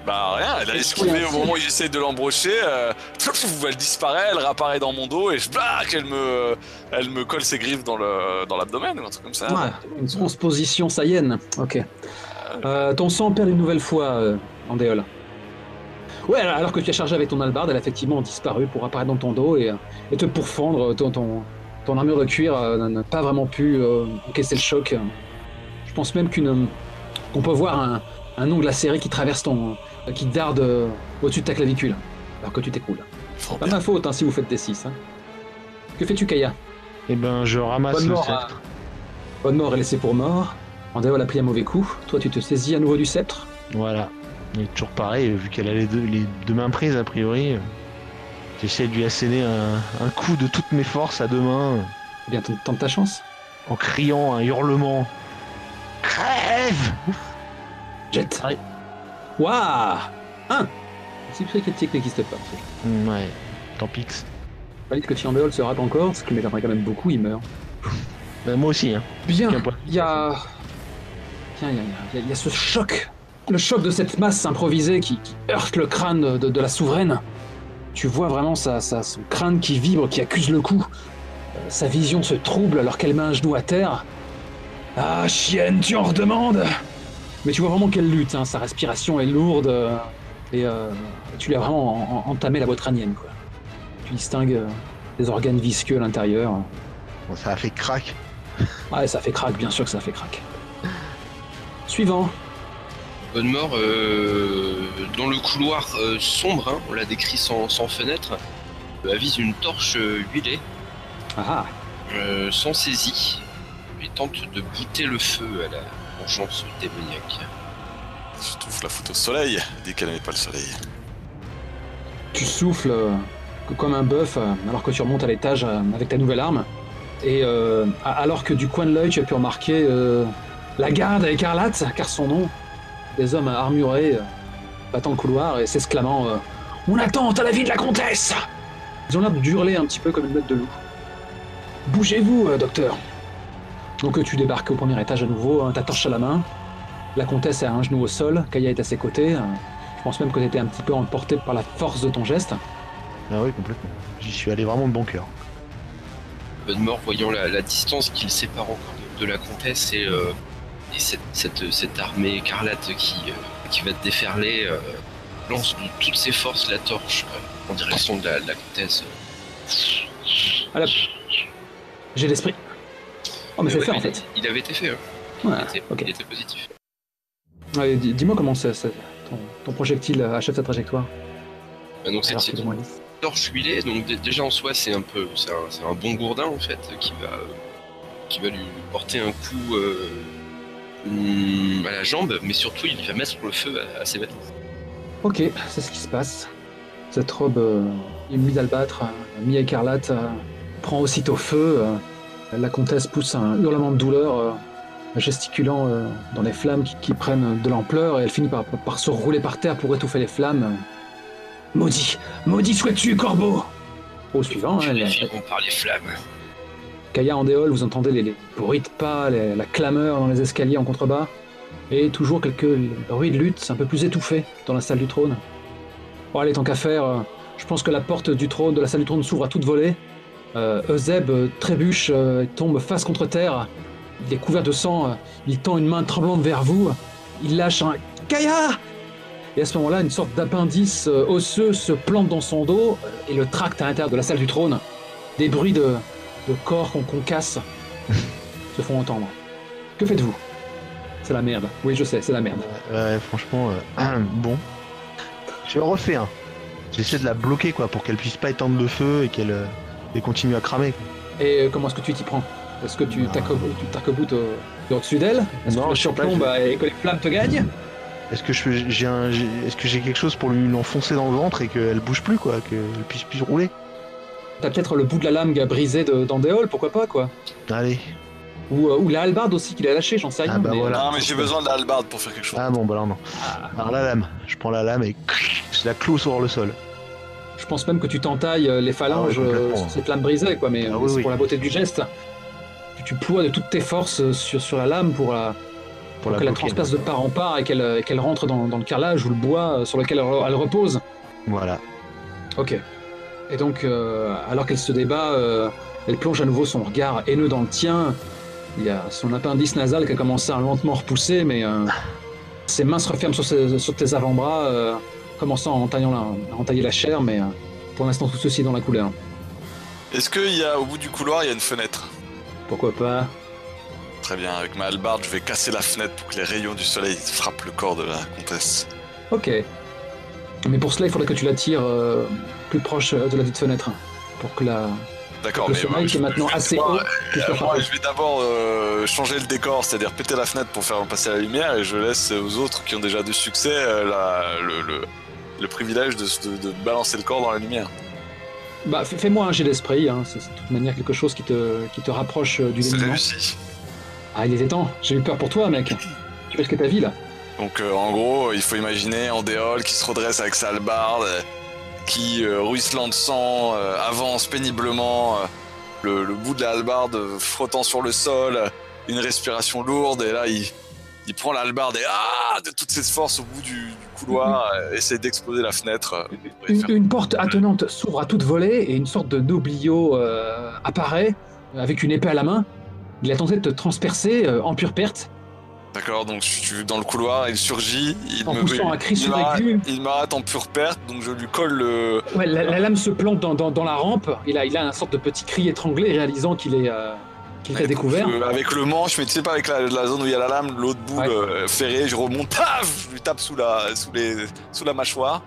Bah rien, elle a esquivé au moment où j'essaye de l'embrocher, elle disparaît, elle réapparaît dans mon dos et elle me colle ses griffes dans l'abdomen ou un truc comme ça. Ouais, une transposition saïenne, ok. Ton sang perd une nouvelle fois, Andéol. Ouais, alors que tu as chargé avec ton hallebarde, elle a effectivement disparu pour apparaître dans ton dos et te pourfendre. Ton armure de cuir n'a pas vraiment pu encaisser le choc. Je pense même qu'on peut voir un ongle acéré qui traverse qui darde au-dessus de ta clavicule, alors que tu t'écroules. C'est pas ma faute si vous faites des 6. Hein. Que fais-tu, Kaya? Eh ben, je ramasse le sceptre. Bonne mort est laissée pour mort. Andéol a pris un mauvais coup. Toi, tu te saisis à nouveau du sceptre. Voilà. Et toujours pareil, vu qu'elle a les deux mains prises, a priori, j'essaie de lui asséner un coup de toutes mes forces à deux mains. Eh bien, tente ta chance. En criant un hurlement. Crève! Jette. Waouh! 1! C'est très critique n'existe pas. Ouais, tant pis. Valide que Andéol se rate encore, ce qui m'étonnerait quand même beaucoup, il meurt. Ben, moi aussi, hein. Bien, il y a ce choc. Le choc de cette masse improvisée qui heurte le crâne de la souveraine. Tu vois vraiment son crâne qui vibre, qui accuse le coup. Sa vision se trouble alors qu'elle met un genou à terre. Ah, chienne, tu en redemandes! Mais tu vois vraiment qu'elle lutte, sa respiration est lourde et tu lui as vraiment entamé la boîte crânienne, quoi. Tu distingues des organes visqueux à l'intérieur. Bon, ça a fait crack. Ouais, ça fait crack, bien sûr que ça fait crack. Suivant. Bonne mort dans le couloir sombre, on l'a décrit sans fenêtre, avise une torche huilée, sans saisie, et tente de bouter le feu à la vengeance démoniaque. Je trouve la photo au soleil, dès qu'elle n'aimait pas le soleil. Tu souffles comme un bœuf alors que tu remontes à l'étage avec ta nouvelle arme, et alors que du coin de l'œil tu as pu remarquer la garde écarlate, car son nom, des hommes armurés battant le couloir et s'exclamant On attend à la vie de la comtesse! Ils ont l'air d'hurler un petit peu comme une meute de loup. Bougez-vous, docteur! Donc tu débarques au premier étage à nouveau, ta torche à la main. La comtesse a un genou au sol, Kaya est à ses côtés. Je pense même que tu étais un petit peu emporté par la force de ton geste. Ah oui, complètement. J'y suis allé vraiment de bon cœur. Bonne mort, voyant la distance qui le sépare encore de la comtesse et Et cette armée écarlate qui va déferler lance de toutes ses forces la torche en direction de la comtesse. Voilà. J'ai l'esprit. Oh, mais c'est Ouais, fait en fait. Il avait été fait, hein. Ouais, Il était positif. Ouais, dis-moi comment ton projectile achève sa trajectoire. Donc c'est plus ou moins une lisse. torche huilée, donc déjà en soi c'est un bon gourdin en fait qui va lui porter un coup à la jambe, mais surtout il va mettre le feu à ses vêtements. Ok, c'est ce qui se passe. Cette robe mi-d'albâtre, mi-écarlate, prend aussitôt feu. La comtesse pousse un hurlement de douleur, gesticulant dans les flammes qui prennent de l'ampleur, et elle finit par se rouler par terre pour étouffer les flammes. Maudit sois-tu, corbeau! Au suivant, Purifieront par les flammes. Kaya Andéol, vous entendez les bruits de pas, la clameur dans les escaliers en contrebas, et toujours quelques bruits de lutte un peu plus étouffés dans la salle du trône. Bon, allez, tant qu'à faire, je pense que la porte du trône, de la salle du trône s'ouvre à toute volée. Euseb trébuche, tombe face contre terre. Il est couvert de sang, il tend une main tremblante vers vous. Il lâche un « Kaya !» Et à ce moment-là, une sorte d'appendice osseux se plante dans son dos et le tracte à l'intérieur de la salle du trône. Des bruits de corps qu'on casse se font entendre. Que faites-vous? C'est la merde. Oui, je sais, c'est la merde. Ouais, franchement, bon. Je refais un. J'essaie de la bloquer, quoi, pour qu'elle puisse pas étendre le feu et qu'elle continue à cramer, quoi. Et comment est-ce que tu t'y prends? Est-ce que tu t'arc-boutes au-dessus d'elle? Est-ce que tu la surplombes et que les flammes te gagnent? Est-ce que j'ai quelque chose pour lui l'enfoncer dans le ventre et qu'elle bouge plus, quoi, qu'elle puisse plus rouler? T'as peut-être le bout de la lame brisé d'Andéol, pourquoi pas, quoi. Allez. Ou la hallebarde aussi qu'il a lâché, j'en sais rien. Ah bah voilà. Non, mais j'ai besoin de la hallebarde pour faire quelque chose. Ah bon, bah là non. Alors la lame, je prends la lame et je la cloue sur le sol. Je pense même que tu t'entailles les phalanges sur cette lame brisée, quoi, mais oui, c'est oui. pour la beauté du geste. Tu ploies de toutes tes forces sur la lame pour qu'elle la transperce de part en part et qu'elle rentre dans le carrelage ou le bois sur lequel elle repose. Voilà. Ok. Et donc, alors qu'elle se débat, elle plonge à nouveau son regard haineux dans le tien. Il y a son appendice nasal qui a commencé à lentement repousser, mais ses mains se referment sur tes avant-bras, commençant à entailler la chair, mais pour l'instant tout ceci est dans la couleur. Est-ce qu'il y a, au bout du couloir, il y a une fenêtre? Pourquoi pas? Très bien, avec ma hallebarde, je vais casser la fenêtre pour que les rayons du soleil frappent le corps de la comtesse. Ok. Mais pour cela, il faudrait que tu la tires plus proche de la dite fenêtre, pour que D'accord, le mais soleil qui est maintenant assez haut puisse faire moi, pareil. je vais d'abord changer le décor, c'est-à-dire péter la fenêtre pour faire passer la lumière, et je laisse aux autres qui ont déjà du succès le privilège de balancer le corps dans la lumière. Bah, fais-moi un jet d'esprit, hein. C'est de toute manière quelque chose qui te rapproche du C'est dénouement. réussi. Ah, il était temps, j'ai eu peur pour toi, mec. Tu risques ta vie, là. Donc en gros, il faut imaginer Andéol qui se redresse avec sa hallebarde, qui ruisselant de sang avance péniblement, le bout de la hallebarde frottant sur le sol, une respiration lourde, et là il prend la hallebarde et de toute cette force au bout du couloir, essaie d'exploser la fenêtre. Une porte attenante s'ouvre à toute volée et une sorte de noblio apparaît avec une épée à la main. Il a tenté de te transpercer en pure perte. D'accord, donc je suis dans le couloir, il surgit, En poussant un cri suraigu. Il m'arrête en pure perte, donc je lui colle le... Ouais, la lame se plante dans la rampe. Il a une sorte de petit cri étranglé, réalisant qu'il t'a découvert. Avec le manche, mais tu sais pas, avec la zone où il y a la lame, l'autre bout ferré, je remonte, paf, je lui tape sous la mâchoire.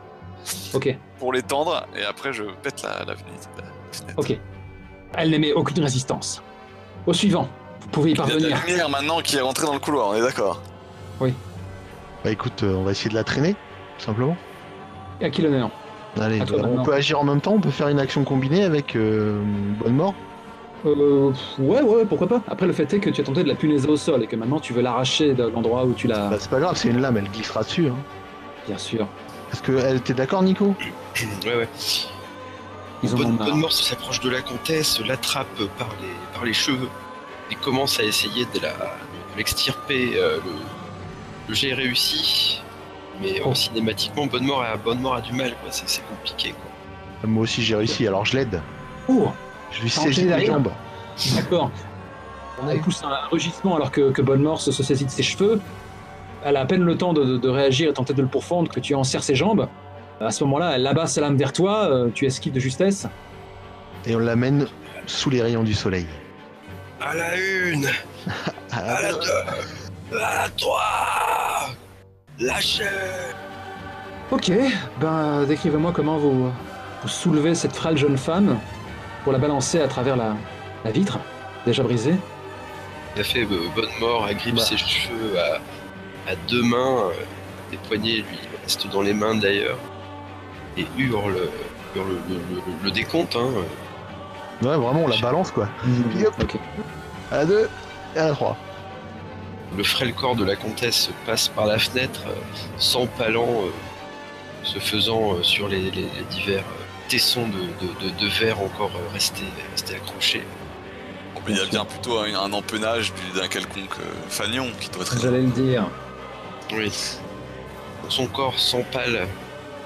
Ok. Pour l'étendre, et après je pète la fenêtre. Ok. Elle n'émet aucune résistance. Au suivant. Vous pouvez y Il y a de parvenir. la lumière maintenant qui est rentrée dans le couloir, on est d'accord? Oui. Bah écoute, on va essayer de la traîner, tout simplement. Et à qui l'honneur? Allez, À toi, on maintenant. peut agir en même temps, on peut faire une action combinée avec Bonne Mort. Ouais, pourquoi pas. Après, le fait est que tu as tenté de la punaiser au sol et que maintenant tu veux l'arracher de l'endroit où tu l'as... Bah c'est pas grave, c'est une lame, elle glissera dessus. Hein. Bien sûr. Est-ce que t'es d'accord, Nico? Ouais. Ils en ont marre. Bonne Mort s'approche de la comtesse, l'attrape par les cheveux et commence à essayer de l'extirper. Le jet est réussi, mais cinématiquement, Bonne Mort a du mal, quoi. C'est compliqué, quoi. Moi aussi j'ai réussi, alors je l'aide. Oh, Je lui T'as saisis enchaîné les derrière jambes. d'accord. Elle pousse un rugissement alors que Bonne Morse se saisit de ses cheveux. Elle a à peine le temps de réagir et tenter de le pourfendre que tu en serres ses jambes. À ce moment-là, elle abat sa lame vers toi, tu esquives de justesse. Et on l'amène sous les rayons du soleil. À la une, à la deux, à la trois, lâchez. Ok, décrivez-moi comment vous soulevez cette frêle jeune femme pour la balancer à travers la vitre, déjà brisée. Il a fait Bonne Mort, agrippe ses cheveux à deux mains, les poignets lui restent dans les mains d'ailleurs, et hurle le décompte. Hein. Ouais, vraiment, on la balance quoi. Puis hop, Ok. à la 2 et à la 3. Le frêle corps de la comtesse passe par la fenêtre, s'empalant, se faisant sur les divers tessons de verre encore restés accrochés. Il y a bien plutôt un empennage d'un quelconque fanion qui doit être... J'allais le dire. Oui. Son corps s'empale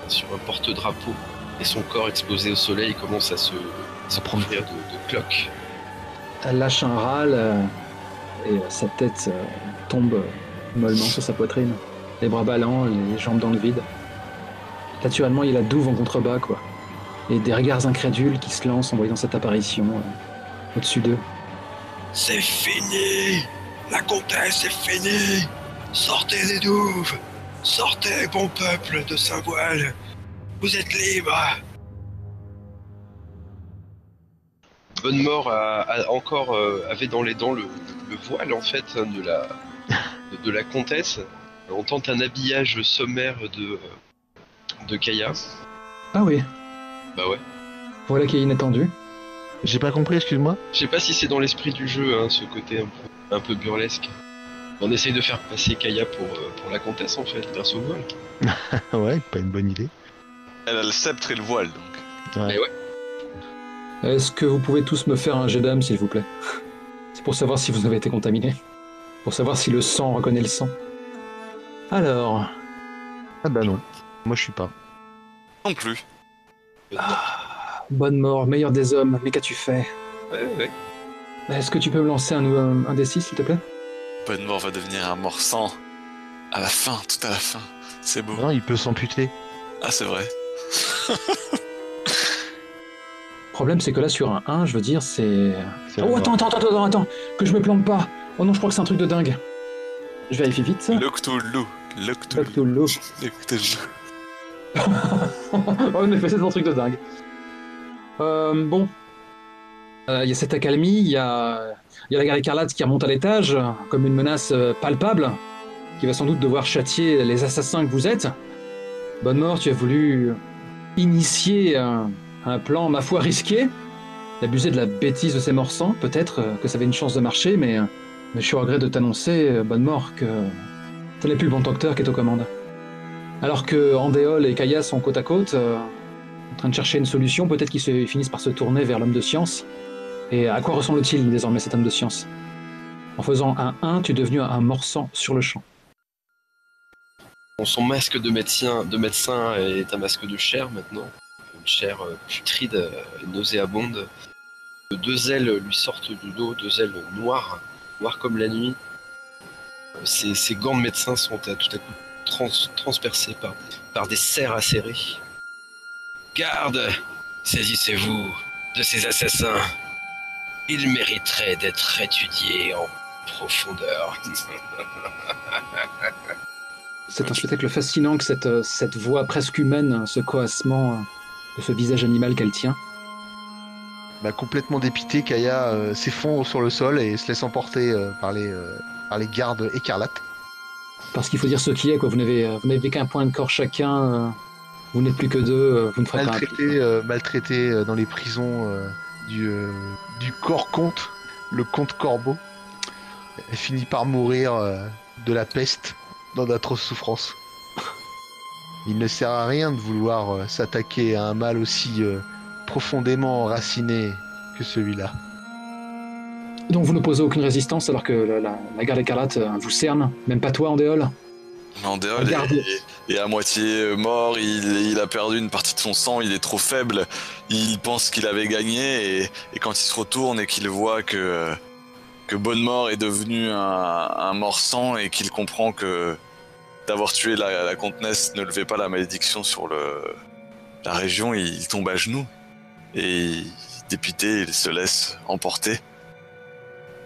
sur un porte-drapeau et son corps exposé au soleil commence à se couvrir de cloques. Elle lâche un râle et sa tête tombe mollement sur sa poitrine. Les bras ballants, les jambes dans le vide. Naturellement, il y a la douve en contrebas, quoi. Et des regards incrédules qui se lancent en voyant cette apparition au-dessus d'eux. C'est fini! La comtesse est finie! Sortez des douves! Sortez, bon peuple de Saint-Voile! Vous êtes libres! Bonne Mort avait dans les dents le voile en fait de la comtesse. On tente un habillage sommaire de Kaya. Ah oui, Bah ouais. voilà qui est inattendu. J'ai pas compris, excuse-moi. Je sais pas si c'est dans l'esprit du jeu, hein, ce côté un peu burlesque. On essaye de faire passer Kaya pour la comtesse en fait, grâce au voile. Ouais, pas une bonne idée. Elle a le sceptre et le voile, donc. Ouais. Mais ouais. Est-ce que vous pouvez tous me faire un jet d'âme, s'il vous plaît? C'est pour savoir si vous avez été contaminé. Pour savoir si le sang reconnaît le sang. Alors... Ah bah non, moi je suis pas. Non plus. Bonne Mort, meilleur des hommes, mais qu'as-tu fait? Ouais. Est-ce que tu peux me lancer un D6, s'il te plaît? Bonne Mort va devenir un mort-sang. À la fin, tout à la fin. C'est beau. Non, il peut s'amputer. Ah, c'est vrai. Le problème, c'est que là, sur un 1, je veux dire, c'est... C'est Oh, la mort. attends, que je me plante pas. Oh non, je crois que c'est un truc de dingue. Je vérifie vite, ça. Le Cthulhu. Cthulhu. Le Cthulhu. Oh, en effet, c'est un truc de dingue. Bon. Il y a cette accalmie, il y a la garde écarlate qui remonte à l'étage, comme une menace palpable, qui va sans doute devoir châtier les assassins que vous êtes. Bonne Mort, tu as voulu initier un plan, ma foi, risqué, d'abuser de la bêtise de ces morts-sang. Peut-être que ça avait une chance de marcher, mais je suis au regret de t'annoncer, Bonne Mort, que ce n'est plus le bon docteur qui est aux commandes. Alors que Andéol et Kaya sont côte à côte, en train de chercher une solution, peut-être qu'ils finissent par se tourner vers l'homme de science. Et à quoi ressemble-t-il désormais cet homme de science? En faisant un 1, tu es devenu un mort-sang sur le champ. Son masque de médecin est un masque de chair maintenant. Une chair putride et nauséabonde. Deux ailes lui sortent du dos, deux ailes noires comme la nuit. Ses gants de médecin sont tout à coup transpercés par des serres acérées. Garde, saisissez-vous de ces assassins. Ils mériteraient d'être étudiés en profondeur. C'est un spectacle fascinant que cette voix presque humaine, ce coassement de ce visage animal qu'elle tient. Bah, complètement dépité, Kaya s'effondre sur le sol et se laisse emporter par les gardes écarlates. Parce qu'il faut dire ce qui est, quoi. Vous n'avez qu'un point de corps chacun, vous n'êtes plus que deux, vous ne ferez Maltraité dans les prisons du corps comte, le comte Corbeau. Elle finit par mourir de la peste dans d'atroces souffrances. Il ne sert à rien de vouloir s'attaquer à un mal aussi profondément enraciné que celui-là. Donc vous n'opposez aucune résistance alors que la garde écarlate vous cerne, même pas toi, Andéol. Andéol est à moitié mort, il a perdu une partie de son sang, il est trop faible, il pense qu'il avait gagné et quand il se retourne et qu'il voit que que Bonnemort est devenu un mort-sang et qu'il comprend que d'avoir tué la comtesse ne levait pas la malédiction sur la région. Il tombe à genoux et dépité, il se laisse emporter.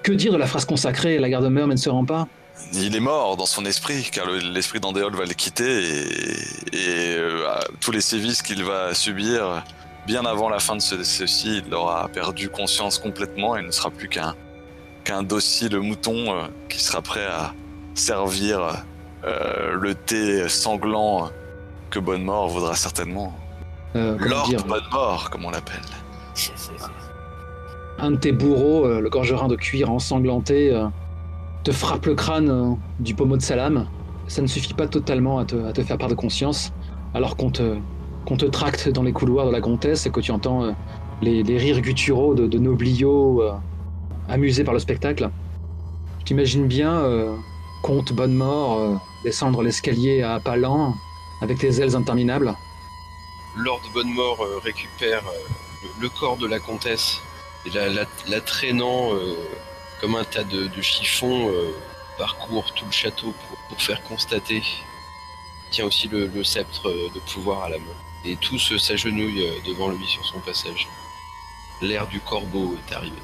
Que dire de la phrase consacrée « La garde meurt mais ne se rend pas » ? Il est mort dans son esprit, car l'esprit d'Andéol va le quitter et tous les sévices qu'il va subir, bien avant la fin de ceci, il aura perdu conscience complètement et ne sera plus qu'un docile mouton qui sera prêt à servir le thé sanglant que Bonnemort voudra certainement. Lord Bonnemort, comme on l'appelle. Un de tes bourreaux, le gorgerin de cuir ensanglanté, te frappe le crâne du pommeau de sa lame. Ça ne suffit pas totalement à te faire part de conscience, alors qu'on te tracte dans les couloirs de la comtesse et que tu entends les rires gutturaux de nobliaux amusés par le spectacle. Je t'imagine bien, comte Bonnemort, descendre l'escalier à pas lents, avec les ailes interminables. Lord Bonnemort récupère le corps de la comtesse et la traînant comme un tas de chiffons, parcourt tout le château pour faire constater. Il tient aussi le sceptre de pouvoir à la main. Et tous s'agenouillent devant lui sur son passage. L'ère du corbeau est arrivée.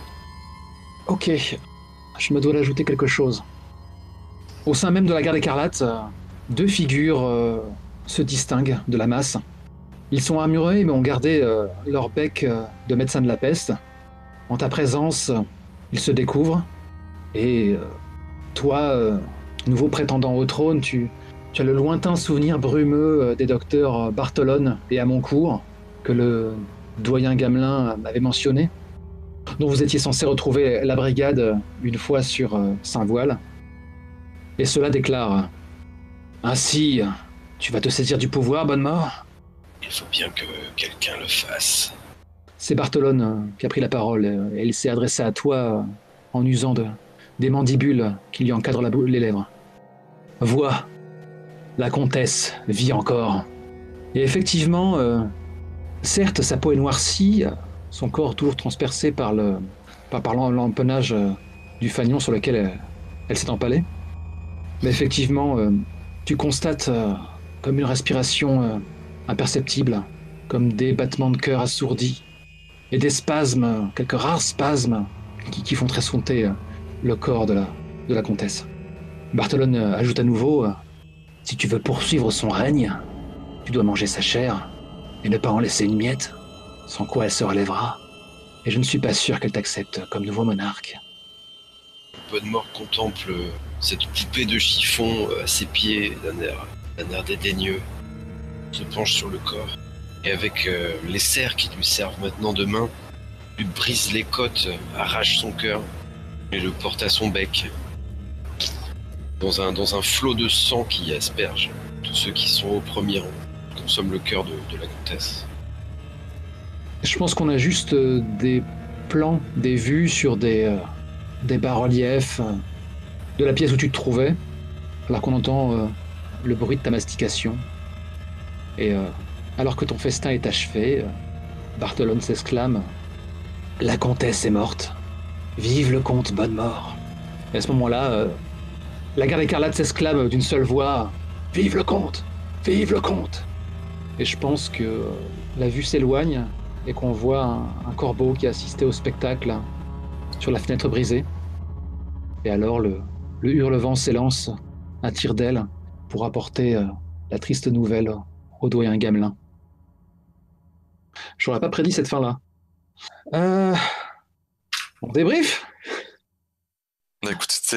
Ok, je me dois d'ajouter quelque chose. Au sein même de la garde écarlate, deux figures se distinguent de la masse. Ils sont armurés mais ont gardé leur bec de médecin de la peste. En ta présence, ils se découvrent. Et toi, nouveau prétendant au trône, tu as le lointain souvenir brumeux des docteurs Bartolone et Amoncourt, que le doyen Gamelin m'avait mentionné, dont vous étiez censé retrouver la brigade une fois sur Saint-Voile. Et cela déclare « Ainsi, tu vas te saisir du pouvoir, Bonnemort ?» Il faut bien que quelqu'un le fasse. C'est Bartolone qui a pris la parole et il s'est adressé à toi en usant des mandibules qui lui encadrent les lèvres. « Vois, la comtesse vit encore. » Et effectivement, certes, sa peau est noircie, son corps toujours transpercé par l'empennage du fanion sur lequel elle s'est empalée. Mais effectivement, tu constates comme une respiration imperceptible, comme des battements de cœur assourdis, et des spasmes, quelques rares spasmes, qui font tressaillir le corps de la comtesse. Bartolone ajoute à nouveau « Si tu veux poursuivre son règne, tu dois manger sa chair et ne pas en laisser une miette, sans quoi elle se relèvera, et je ne suis pas sûr qu'elle t'accepte comme nouveau monarque. » Bonnemort contemple cette poupée de chiffon à ses pieds d'un air dédaigneux, se penche sur le corps, et avec les serres qui lui servent maintenant de main, lui brise les côtes, arrache son cœur, et le porte à son bec, dans un flot de sang qui asperge tous ceux qui sont au premier rang, consomment le cœur de la comtesse. Je pense qu'on a juste des plans, des vues sur des bas-reliefs de la pièce où tu te trouvais, alors qu'on entend le bruit de ta mastication. Et alors que ton festin est achevé, Bartolone s'exclame « La comtesse est morte. Vive le comte Bonnemort !» Et à ce moment-là, la garde écarlate s'exclame d'une seule voix « Vive le comte! Vive le comte !» Et je pense que la vue s'éloigne et qu'on voit un corbeau qui assistait au spectacle sur la fenêtre brisée. Et alors le hurlevent s'élance à tire-d'aile pour apporter la triste nouvelle au doyen Gamelin. J'aurais pas prédit cette fin-là. On débrief ? Écoute,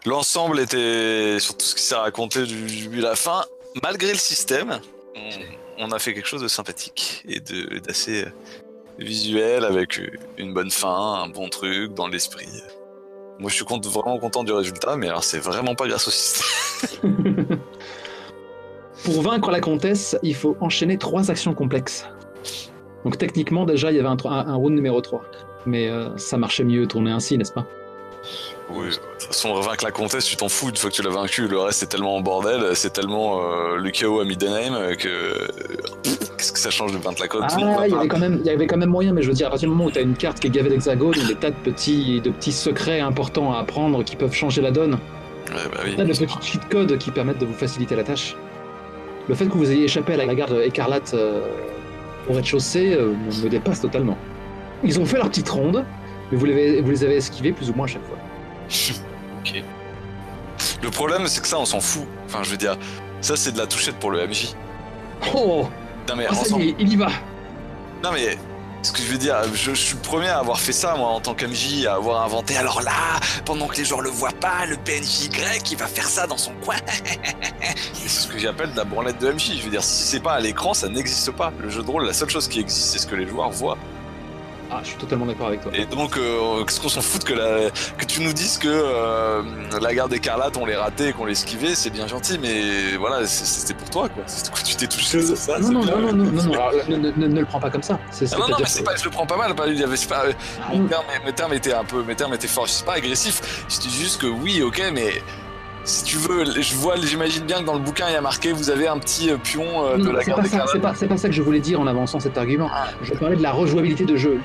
l'ensemble était sur tout ce qui s'est raconté du début à la fin. Malgré le système, on a fait quelque chose de sympathique et d'assez visuel, avec une bonne fin, un bon truc dans l'esprit. Moi, je suis vraiment content du résultat, mais alors c'est vraiment pas grâce au système. Pour vaincre la comtesse, il faut enchaîner 3 actions complexes. Donc techniquement, déjà, il y avait un round numéro 3. Mais ça marchait mieux tourner ainsi, n'est-ce pas ? Oui, de toute façon, vaincre la comtesse, tu t'en fous une fois que tu l'as vaincu. Le reste, c'est tellement en bordel, c'est tellement le chaos à Middenheim que. Qu'est-ce que ça change de vaincre la comtesse? Il y avait quand même moyen, mais je veux dire, à partir du moment où tu as une carte qui est gavée d'hexagones, des tas de petits secrets importants à apprendre qui peuvent changer la donne. Ouais, bah oui. Là, de petits cheat codes qui permettent de vous faciliter la tâche. Le fait que vous ayez échappé à la garde écarlate au rez-de-chaussée me dépasse totalement. Ils ont fait leur petite ronde, mais vous les avez esquivés plus ou moins à chaque fois. Ok. Le problème, c'est que ça, on s'en fout. Enfin, je veux dire, ça, c'est de la touchette pour le MJ. Oh, Non, mais ça y est, il y va. Non, mais ce que je veux dire, je suis le premier à avoir fait ça, moi, en tant qu'MJ, à avoir inventé. Alors là, pendant que les joueurs le voient pas, le PNJ grec, il va faire ça dans son coin. C'est ce que j'appelle de la branlette de MJ. Je veux dire, si c'est pas à l'écran, ça n'existe pas. Le jeu de rôle, la seule chose qui existe, c'est ce que les joueurs voient. Ah, je suis totalement d'accord avec toi. Et donc, qu'est-ce qu'on s'en fout que tu nous dises que la garde écarlate, on l'ait raté et qu'on l'ait esquivé, c'est bien gentil, mais voilà, c'était pour toi, quoi. Tu t'es touché sur ça. Non. Alors, ne le prends pas comme ça. Non, mais c'est pas, je le prends pas mal. Il y avait, pas, mes termes étaient forts. Je suis pas agressif. Je dis juste que oui, ok, mais si tu veux, j'imagine bien que dans le bouquin il y a marqué, vous avez un petit pion de la garde écarlate. C'est pas ça que je voulais dire en avançant cet argument. Je parlais de la rejouabilité de jeu.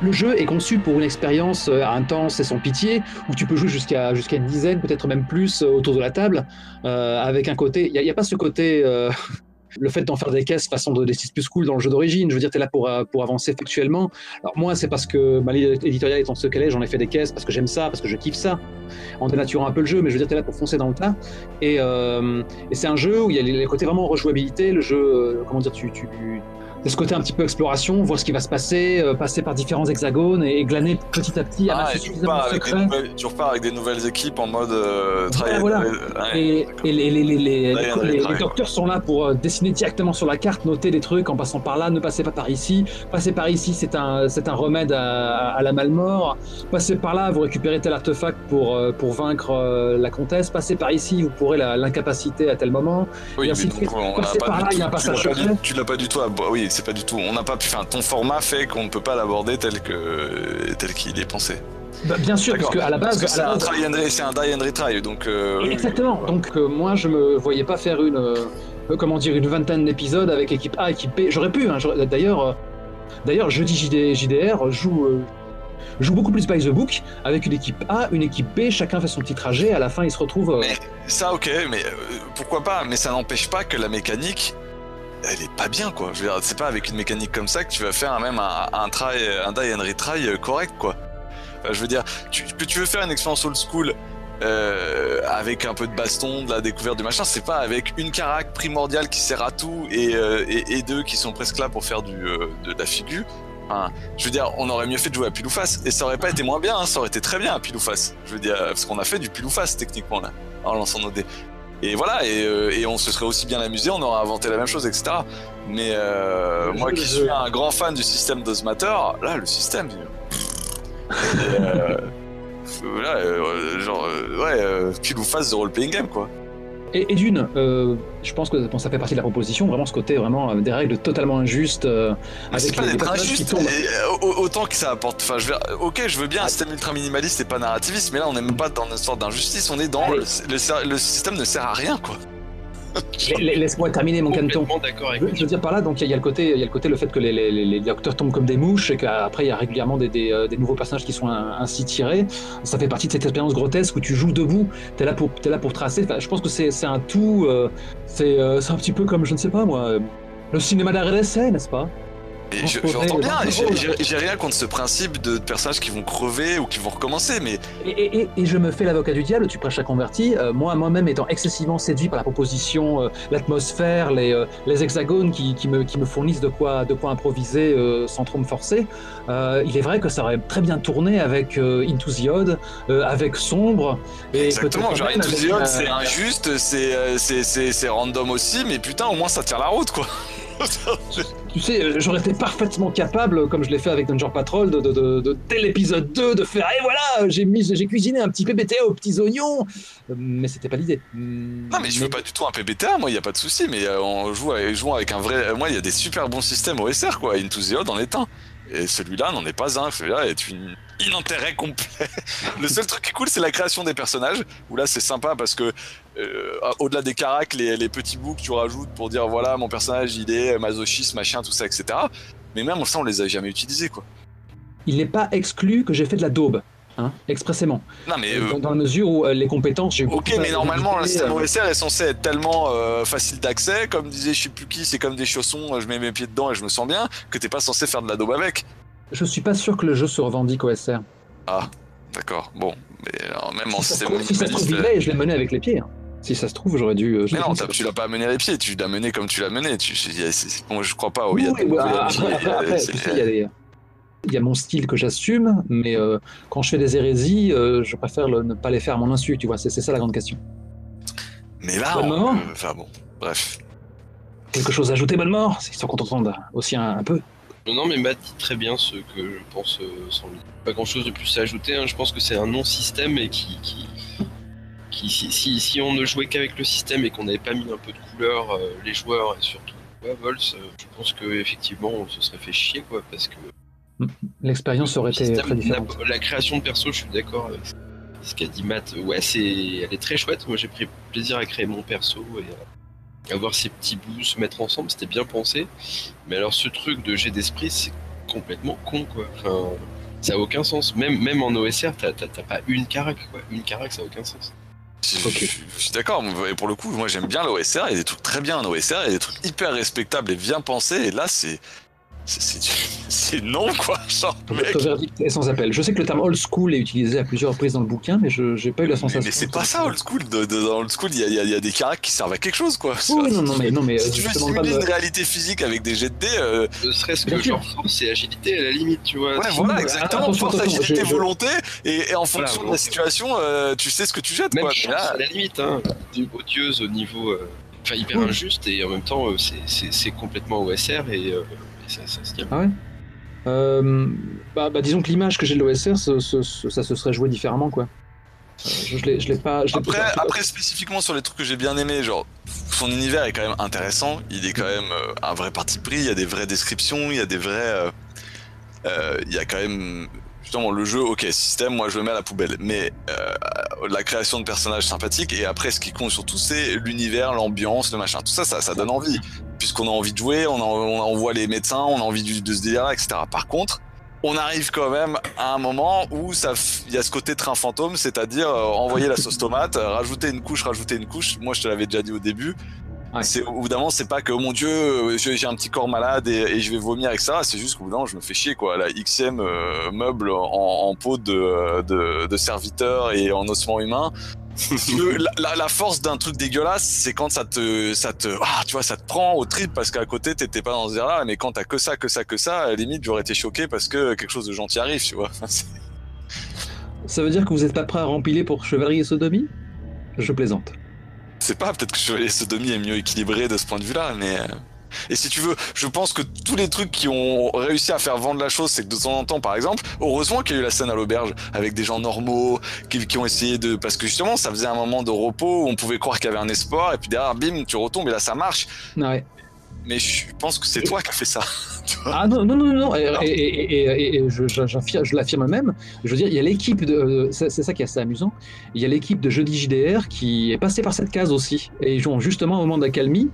Le jeu est conçu pour une expérience intense et sans pitié, où tu peux jouer jusqu'à une dizaine, peut-être même plus, autour de la table, avec un côté... Il n'y a pas ce côté... le fait d'en faire des caisses façon de D6 plus cool dans le jeu d'origine, je veux dire, tu es là pour avancer factuellement. Alors moi, c'est parce que ma ligne éditoriale étant ce qu'elle est, j'en ai fait des caisses parce que j'aime ça, parce que je kiffe ça, en dénaturant un peu le jeu, mais je veux dire, tu es là pour foncer dans le tas. Et c'est un jeu où il y a les côtés vraiment rejouabilité, le jeu, comment dire, de ce côté un petit peu exploration, voir ce qui va se passer, passer par différents hexagones et glaner petit à petit, amasser suffisamment de secrets. Tu repars avec des nouvelles équipes en mode voilà. Et les docteurs sont là pour dessiner directement sur la carte, noter des trucs en passant par là, ne passez pas par ici. Passer par ici, c'est un remède à la malmort. Passer par là, vous récupérez tel artefact pour vaincre la comtesse. Passer par ici, vous pourrez l'incapaciter à tel moment. Oui, et ainsi de suite. Passer par là, il y a un passage secret. Tu l'as pas du tout. Oui, c'est pas du tout. On n'a pas pu. Enfin, ton format fait qu'on ne peut pas l'aborder tel qu'il est pensé. Bah, bien sûr, parce qu'à la base, c'est un die and retry, donc. Exactement. Donc moi, je me voyais pas faire une vingtaine d'épisodes avec équipe A, équipe B. J'aurais pu. Hein, d'ailleurs, jeudi JDR joue beaucoup plus by the book avec une équipe A, une équipe B. Chacun fait son petit trajet. À la fin, ils se retrouvent. Mais ça, ok, mais pourquoi pas? Mais ça n'empêche pas que la mécanique. Elle est pas bien, quoi. Je veux dire, c'est pas avec une mécanique comme ça que tu vas faire un die and retry correct, quoi. Enfin, je veux dire, tu veux faire une expérience old school avec un peu de baston, de la découverte du machin, c'est pas avec une carac primordiale qui sert à tout et deux qui sont presque là pour faire de la figure. Enfin, je veux dire, on aurait mieux fait de jouer à pile ou face et ça aurait pas été moins bien, hein, ça aurait été très bien à pile ou face. Je veux dire, parce qu'on a fait du pile ou face techniquement là, en lançant nos dés. Et voilà, et on se serait aussi bien amusé, on aurait inventé la même chose, etc. Mais moi qui suis un grand fan du système Dozmater, là, le système... pile ou face de role-playing game, quoi. Et d'une, je pense que ça fait partie de la proposition, vraiment ce côté vraiment des règles totalement injustes. C'est pas d'être injuste, autant que ça apporte. Enfin, je veux bien un système ultra minimaliste et pas narrativiste, mais là on n'est même pas dans une sorte d'injustice, on est dans le système ne sert à rien, quoi. Laisse-moi terminer mon caneton. Je veux dire par là, donc il y a le côté, le fait que les docteurs tombent comme des mouches et qu'après il y a régulièrement des nouveaux personnages qui sont ainsi tirés. Ça fait partie de cette expérience grotesque où tu joues debout, t'es là pour tracer. Enfin, je pense que c'est un tout. C'est un petit peu comme, je ne sais pas moi, le cinéma d'arrêt d'essai, n'est-ce pas? Et j'entends bien, j'ai rien contre ce principe de personnages qui vont crever ou qui vont recommencer, mais... Et je me fais l'avocat du diable, tu prêches à converti, moi-même étant excessivement séduit par la proposition, l'atmosphère, les hexagones qui me fournissent de quoi improviser sans trop me forcer, il est vrai que ça aurait très bien tourné avec Into the Odd, avec Sombre... Et exactement, genre Into the Odd c'est injuste, c'est random aussi, mais putain au moins ça tire la route, quoi. Tu sais, j'aurais été parfaitement capable, comme je l'ai fait avec Danger Patrol, de dès l'épisode 2, de faire « Et voilà, j'ai cuisiné un petit PBTA aux petits oignons !» Mais c'était pas l'idée. Non, mais je veux pas du tout un PBTA, moi, il y a pas de souci, mais on joue avec un vrai... Moi, il y a des super bons systèmes OSR, quoi, Into the Odd, on est un. Et celui-là n'en est pas un. Celui-là est une inintérêt complet. Le seul truc qui est cool, c'est la création des personnages. Où là, c'est sympa parce que au-delà des caracs, les petits bouts que tu rajoutes pour dire voilà, mon personnage, il est masochiste, machin, tout ça, etc. Mais même ça, on les a jamais utilisés, quoi. Il n'est pas exclu que j'ai fait de la daube, hein, expressément. Non, mais dans la mesure où les compétences, j'ai ok, mais normalement, le système OSR est censé être tellement facile d'accès, comme disait je sais plus qui, c'est comme des chaussons, je mets mes pieds dedans et je me sens bien, que t'es pas censé faire de la daube avec. Je suis pas sûr que le jeu se revendique OSR. Ah, d'accord. Bon, mais alors, même en système si ça se trouve, je l'ai mené avec les pieds. Hein. Si ça se trouve, j'aurais dû. Mais non, tu l'as pas mené les pieds, tu l'as mené comme tu l'as mené. Moi, je crois pas. Oui, il y a mon style que j'assume, mais quand je fais des hérésies, je préfère ne pas les faire à mon insu, tu vois, c'est ça la grande question. Mais là, enfin bon, bref. Quelque chose à ajouter, Bonnemort, histoire qu'on t'entende aussi un peu. Non, mais Matt dit très bien ce que je pense sans lui. Pas grand chose de plus à ajouter, hein. Je pense que c'est un non-système et si on ne jouait qu'avec le système et qu'on n'avait pas mis un peu de couleur, les joueurs et surtout Vols, je pense qu'effectivement on se serait fait chier, quoi, parce que l'expérience aurait été très différente. La création de perso, je suis d'accord avec ce qu'a dit Matt. Ouais, elle est très chouette. Moi, j'ai pris plaisir à créer mon perso et à voir ces petits bouts se mettre ensemble. C'était bien pensé. Mais alors, ce truc de jet d'esprit, c'est complètement con, quoi. Enfin, ça a aucun sens. Même en OSR, t'as pas une carac, quoi. Une carac, ça a aucun sens. Je suis d'accord, et pour le coup, moi j'aime bien l'OSR, il y a des trucs très bien en OSR, il y a des trucs hyper respectables et bien pensés, et là c'est non, quoi, genre, mec. Le verdict est sans appel. Je sais que le terme old school est utilisé à plusieurs reprises dans le bouquin, mais j'ai pas eu la sensation. Mais c'est pas ça, old school. Dans old school, il y a des caractères qui servent à quelque chose, quoi. Oui, non, mais si tu veux simuler une réalité physique avec des jets de dés. Ne serait-ce que genre force et agilité à la limite, tu vois. Ouais, voilà, exactement. Force, agilité, volonté, et en fonction de la situation, tu sais ce que tu jettes, même quoi. Chance, à la limite, hein. Odieuse au niveau. Enfin, hyper injuste, et en même temps, c'est complètement OSR et. Ça se tient. Ah ouais. Disons que l'image que j'ai de l'OSR, ça se serait joué différemment, quoi. Je l'ai pas. Après, spécifiquement sur les trucs que j'ai bien aimés, genre son univers est quand même intéressant. Il est quand même un vrai parti pris. Il y a des vraies descriptions. Il y a des vrais. Il y a quand même. Justement, le jeu, ok, système, moi je le mets à la poubelle. Mais la création de personnages sympathiques, et après, ce qui compte surtout, c'est l'univers, l'ambiance, le machin. Tout ça, ça donne envie. Puisqu'on a envie de jouer, on voit les médecins, on a envie de se délire, etc. Par contre, on arrive quand même à un moment où il y a ce côté train fantôme, c'est-à-dire envoyer la sauce tomate, rajouter une couche. Moi, je te l'avais déjà dit au début. Ouais. Au bout d'un moment, c'est pas que, oh mon Dieu, j'ai un petit corps malade et je vais vomir, etc. C'est juste qu'au bout d'un moment, je me fais chier, quoi. La XM meuble en peau de serviteur et en ossement humain. La force d'un truc dégueulasse, c'est quand ça te prend au trip parce qu'à côté t'étais pas dans ce délire-là, mais quand t'as que ça, à la limite j'aurais été choqué parce que quelque chose de gentil arrive, tu vois. Ça veut dire que vous êtes pas prêt à rempiler pour Chevalerie et Sodomie ? Je plaisante. C'est pas, peut-être que Chevalier et Sodomie est mieux équilibré de ce point de vue-là, mais. Et si tu veux, je pense que tous les trucs qui ont réussi à faire vendre la chose, c'est que de temps en temps, par exemple, heureusement qu'il y a eu la scène à l'auberge avec des gens normaux qui ont essayé de... Parce que justement, ça faisait un moment de repos où on pouvait croire qu'il y avait un espoir, et puis derrière, bim, tu retombes et là, ça marche. Ouais. Mais je pense que c'est toi qui as fait ça. Ah non. Et je l'affirme même. Je veux dire, il y a l'équipe c'est ça qui est assez amusant. Il y a l'équipe de Jeudi JDR qui est passée par cette case aussi. Et ils jouent justement au moment d'accalmie.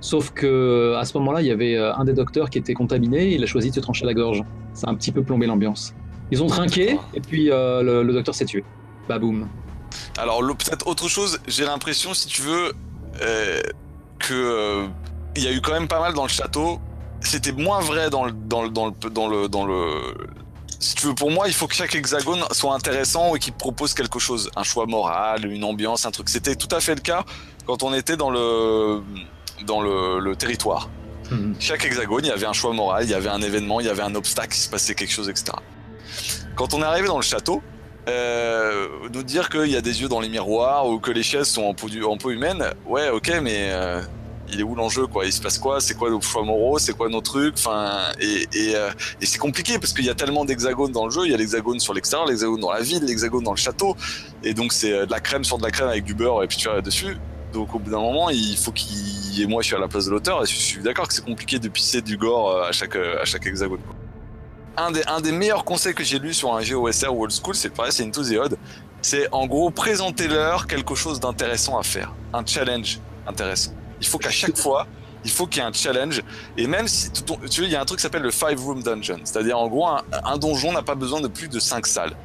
Sauf que à ce moment-là, il y avait un des docteurs qui était contaminé. Il a choisi de se trancher la gorge. Ça a un petit peu plombé l'ambiance. Ils ont trinqué et puis le docteur s'est tué. Baboum. Alors peut-être autre chose. J'ai l'impression, si tu veux, que il y a eu quand même pas mal dans le château. C'était moins vrai dans le. Si tu veux, pour moi, il faut que chaque hexagone soit intéressant et qu'il propose quelque chose, un choix moral, une ambiance, un truc. C'était tout à fait le cas quand on était dans le territoire. Chaque hexagone, il y avait un choix moral, il y avait un événement, il y avait un obstacle, il se passait quelque chose, etc. Quand on est arrivé dans le château, nous dire qu'il y a des yeux dans les miroirs ou que les chaises sont en peau humaine, ouais, ok, mais il est où l'enjeu, quoi? Il se passe quoi? C'est quoi nos choix moraux? C'est quoi nos trucs? Enfin, et c'est compliqué parce qu'il y a tellement d'hexagones dans le jeu. Il y a l'hexagone sur l'extérieur, l'hexagone dans la ville, l'hexagone dans le château, et donc c'est de la crème sur de la crème avec du beurre et puis tu vas là-dessus. Donc au bout d'un moment, il faut qu'il... Et moi, je suis à la place de l'auteur et je suis d'accord que c'est compliqué de pisser du gore à chaque hexagone, quoi. un des meilleurs conseils que j'ai lu sur un GOSR ou Old School, c'est pareil, c'est Into the Odd. C'est en gros, présentez-leur quelque chose d'intéressant à faire. Un challenge intéressant. Il faut qu'à chaque fois, il faut qu'il y ait un challenge. Et même si, tu vois, il y a un truc qui s'appelle le 5-room dungeon. C'est-à-dire, en gros, un donjon n'a pas besoin de plus de 5 salles.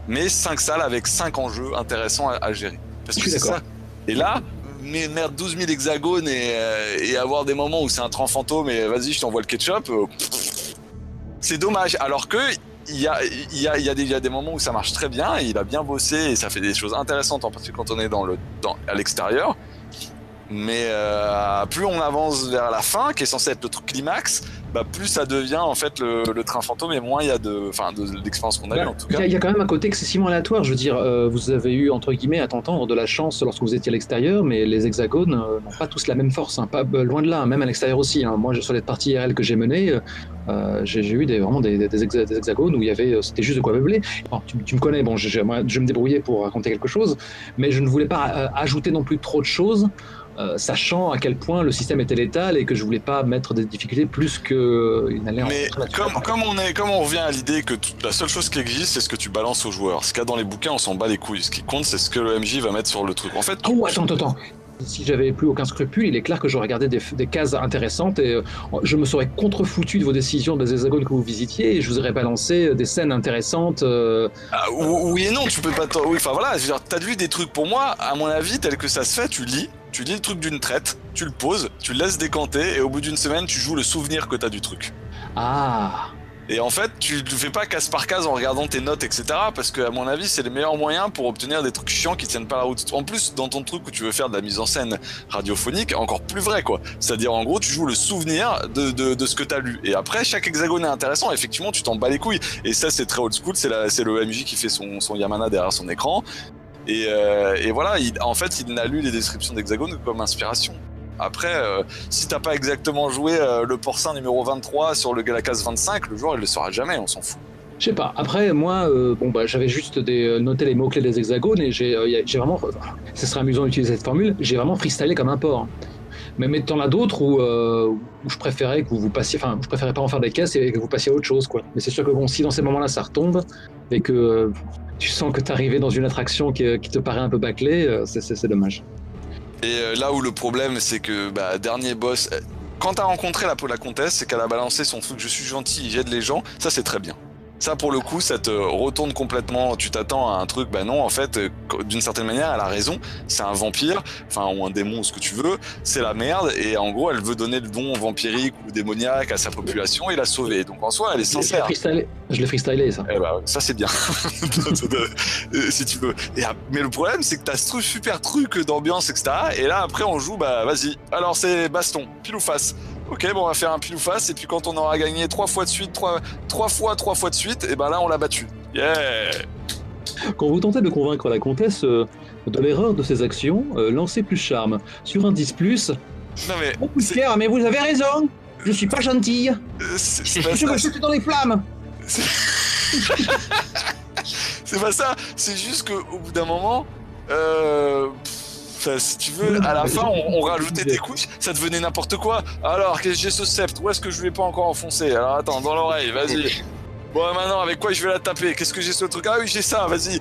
Mais 5 salles avec 5 enjeux intéressants à gérer. Parce que c'est ça. Et là, mais merde, 12 000 hexagones et avoir des moments où c'est un train fantôme et vas-y, je t'envoie le ketchup, c'est dommage. Alors que il y a des moments où ça marche très bien et il a bien bossé et ça fait des choses intéressantes, en particulier quand on est à l'extérieur. Mais plus on avance vers la fin, qui est censé être le truc climax, bah plus ça devient en fait le train fantôme et moins il y a de l'expérience qu'on a eu en tout cas. Il y a quand même un côté excessivement aléatoire. Je veux dire, vous avez eu entre guillemets à t'entendre de la chance lorsque vous étiez à l'extérieur, mais les hexagones n'ont pas tous la même force, hein, pas loin de là, même à l'extérieur aussi. Hein. Moi, sur les parties IRL que j'ai menées, j'ai eu vraiment des hexagones où il y avait, c'était juste de quoi meubler. Bon, tu me connais, bon, je me débrouillais pour raconter quelque chose, mais je ne voulais pas ajouter non plus trop de choses. Sachant à quel point le système était létal et que je voulais pas mettre des difficultés plus qu'il n'allait en mais comme on revient à l'idée que la seule chose qui existe c'est ce que tu balances aux joueurs. Ce qu'il y a dans les bouquins on s'en bat les couilles. Ce qui compte c'est ce que le MJ va mettre sur le truc. En fait. Oh attends. Si j'avais plus aucun scrupule, il est clair que j'aurais gardé des cases intéressantes et je me serais contrefoutu de vos décisions des hexagones que vous visitiez et je vous aurais balancé des scènes intéressantes. Oui et non, tu peux pas. Oui, enfin voilà, je veux dire, t'as lu des trucs pour moi, à mon avis, tel que ça se fait, tu lis le truc d'une traite, tu le poses, tu le laisses décanter et au bout d'une semaine, tu joues le souvenir que t'as du truc. Ah. Et en fait, tu ne fais pas case par case en regardant tes notes, etc. Parce que, à mon avis, c'est les meilleurs moyens pour obtenir des trucs chiants qui tiennent pas la route. En plus, dans ton truc où tu veux faire de la mise en scène radiophonique, encore plus vrai, quoi. C'est-à-dire, en gros, tu joues le souvenir de ce que t'as lu. Et après, chaque hexagone est intéressant. Effectivement, tu t'en bats les couilles. Et ça, c'est très old school. C'est le MJ qui fait son Yamana derrière son écran. Et voilà, en fait, il n'a lu les descriptions d'hexagones que comme inspiration. Après, si t'as pas exactement joué le porcin numéro 23 sur la case 25, le joueur il le saura jamais, on s'en fout. Je sais pas. Après, moi, j'avais juste noté les mots-clés des hexagones et j'ai vraiment. Ce serait amusant d'utiliser cette formule. J'ai vraiment freestylé comme un porc. Mais t'en as d'autres où je préférais que vous passiez. Enfin, je préférais pas en faire des caisses et que vous passiez à autre chose, quoi. Mais c'est sûr que bon, si dans ces moments-là ça retombe et que tu sens que t'es arrivé dans une attraction qui te paraît un peu bâclée, c'est dommage. Et là où le problème, c'est que dernier boss, quand t'as rencontré la comtesse, c'est qu'elle a balancé son truc, je suis gentil, j'aide les gens, ça c'est très bien. Ça pour le coup, ça te retourne complètement, tu t'attends à un truc, non, en fait, d'une certaine manière, elle a raison, c'est un vampire, ou un démon ou ce que tu veux, c'est la merde, et en gros, elle veut donner le don vampirique ou démoniaque à sa population et la sauver. Donc en soi, elle est sincère. Je l'ai freestylé, ça. Ça c'est bien, si tu veux. Mais le problème, c'est que t'as ce super truc d'ambiance, etc. Et là, après, on joue, vas-y. Alors c'est baston, pile ou face. Ok, bon, on va faire un pile ou face, et puis quand on aura gagné 3 fois de suite, 3 fois de suite, et là, on l'a battu. Yeah! Quand vous tentez de convaincre la comtesse de l'erreur de ses actions, lancez plus charme. Sur un 10+, non mais... Oh, Pierre, mais vous avez raison! Je suis pas gentille! Je me jette dans les flammes! C'est pas ça, c'est juste qu'au bout d'un moment... si tu veux, à la fin, on rajoutait des couches, ça devenait n'importe quoi. Alors, qu'est-ce que j'ai ce sceptre? Où est-ce que je lui ai pas encore enfoncé? Alors, attends, dans l'oreille, vas-y. Bon, maintenant, avec quoi je vais la taper? Qu'est-ce que j'ai ce truc? Ah oui, j'ai ça, vas-y.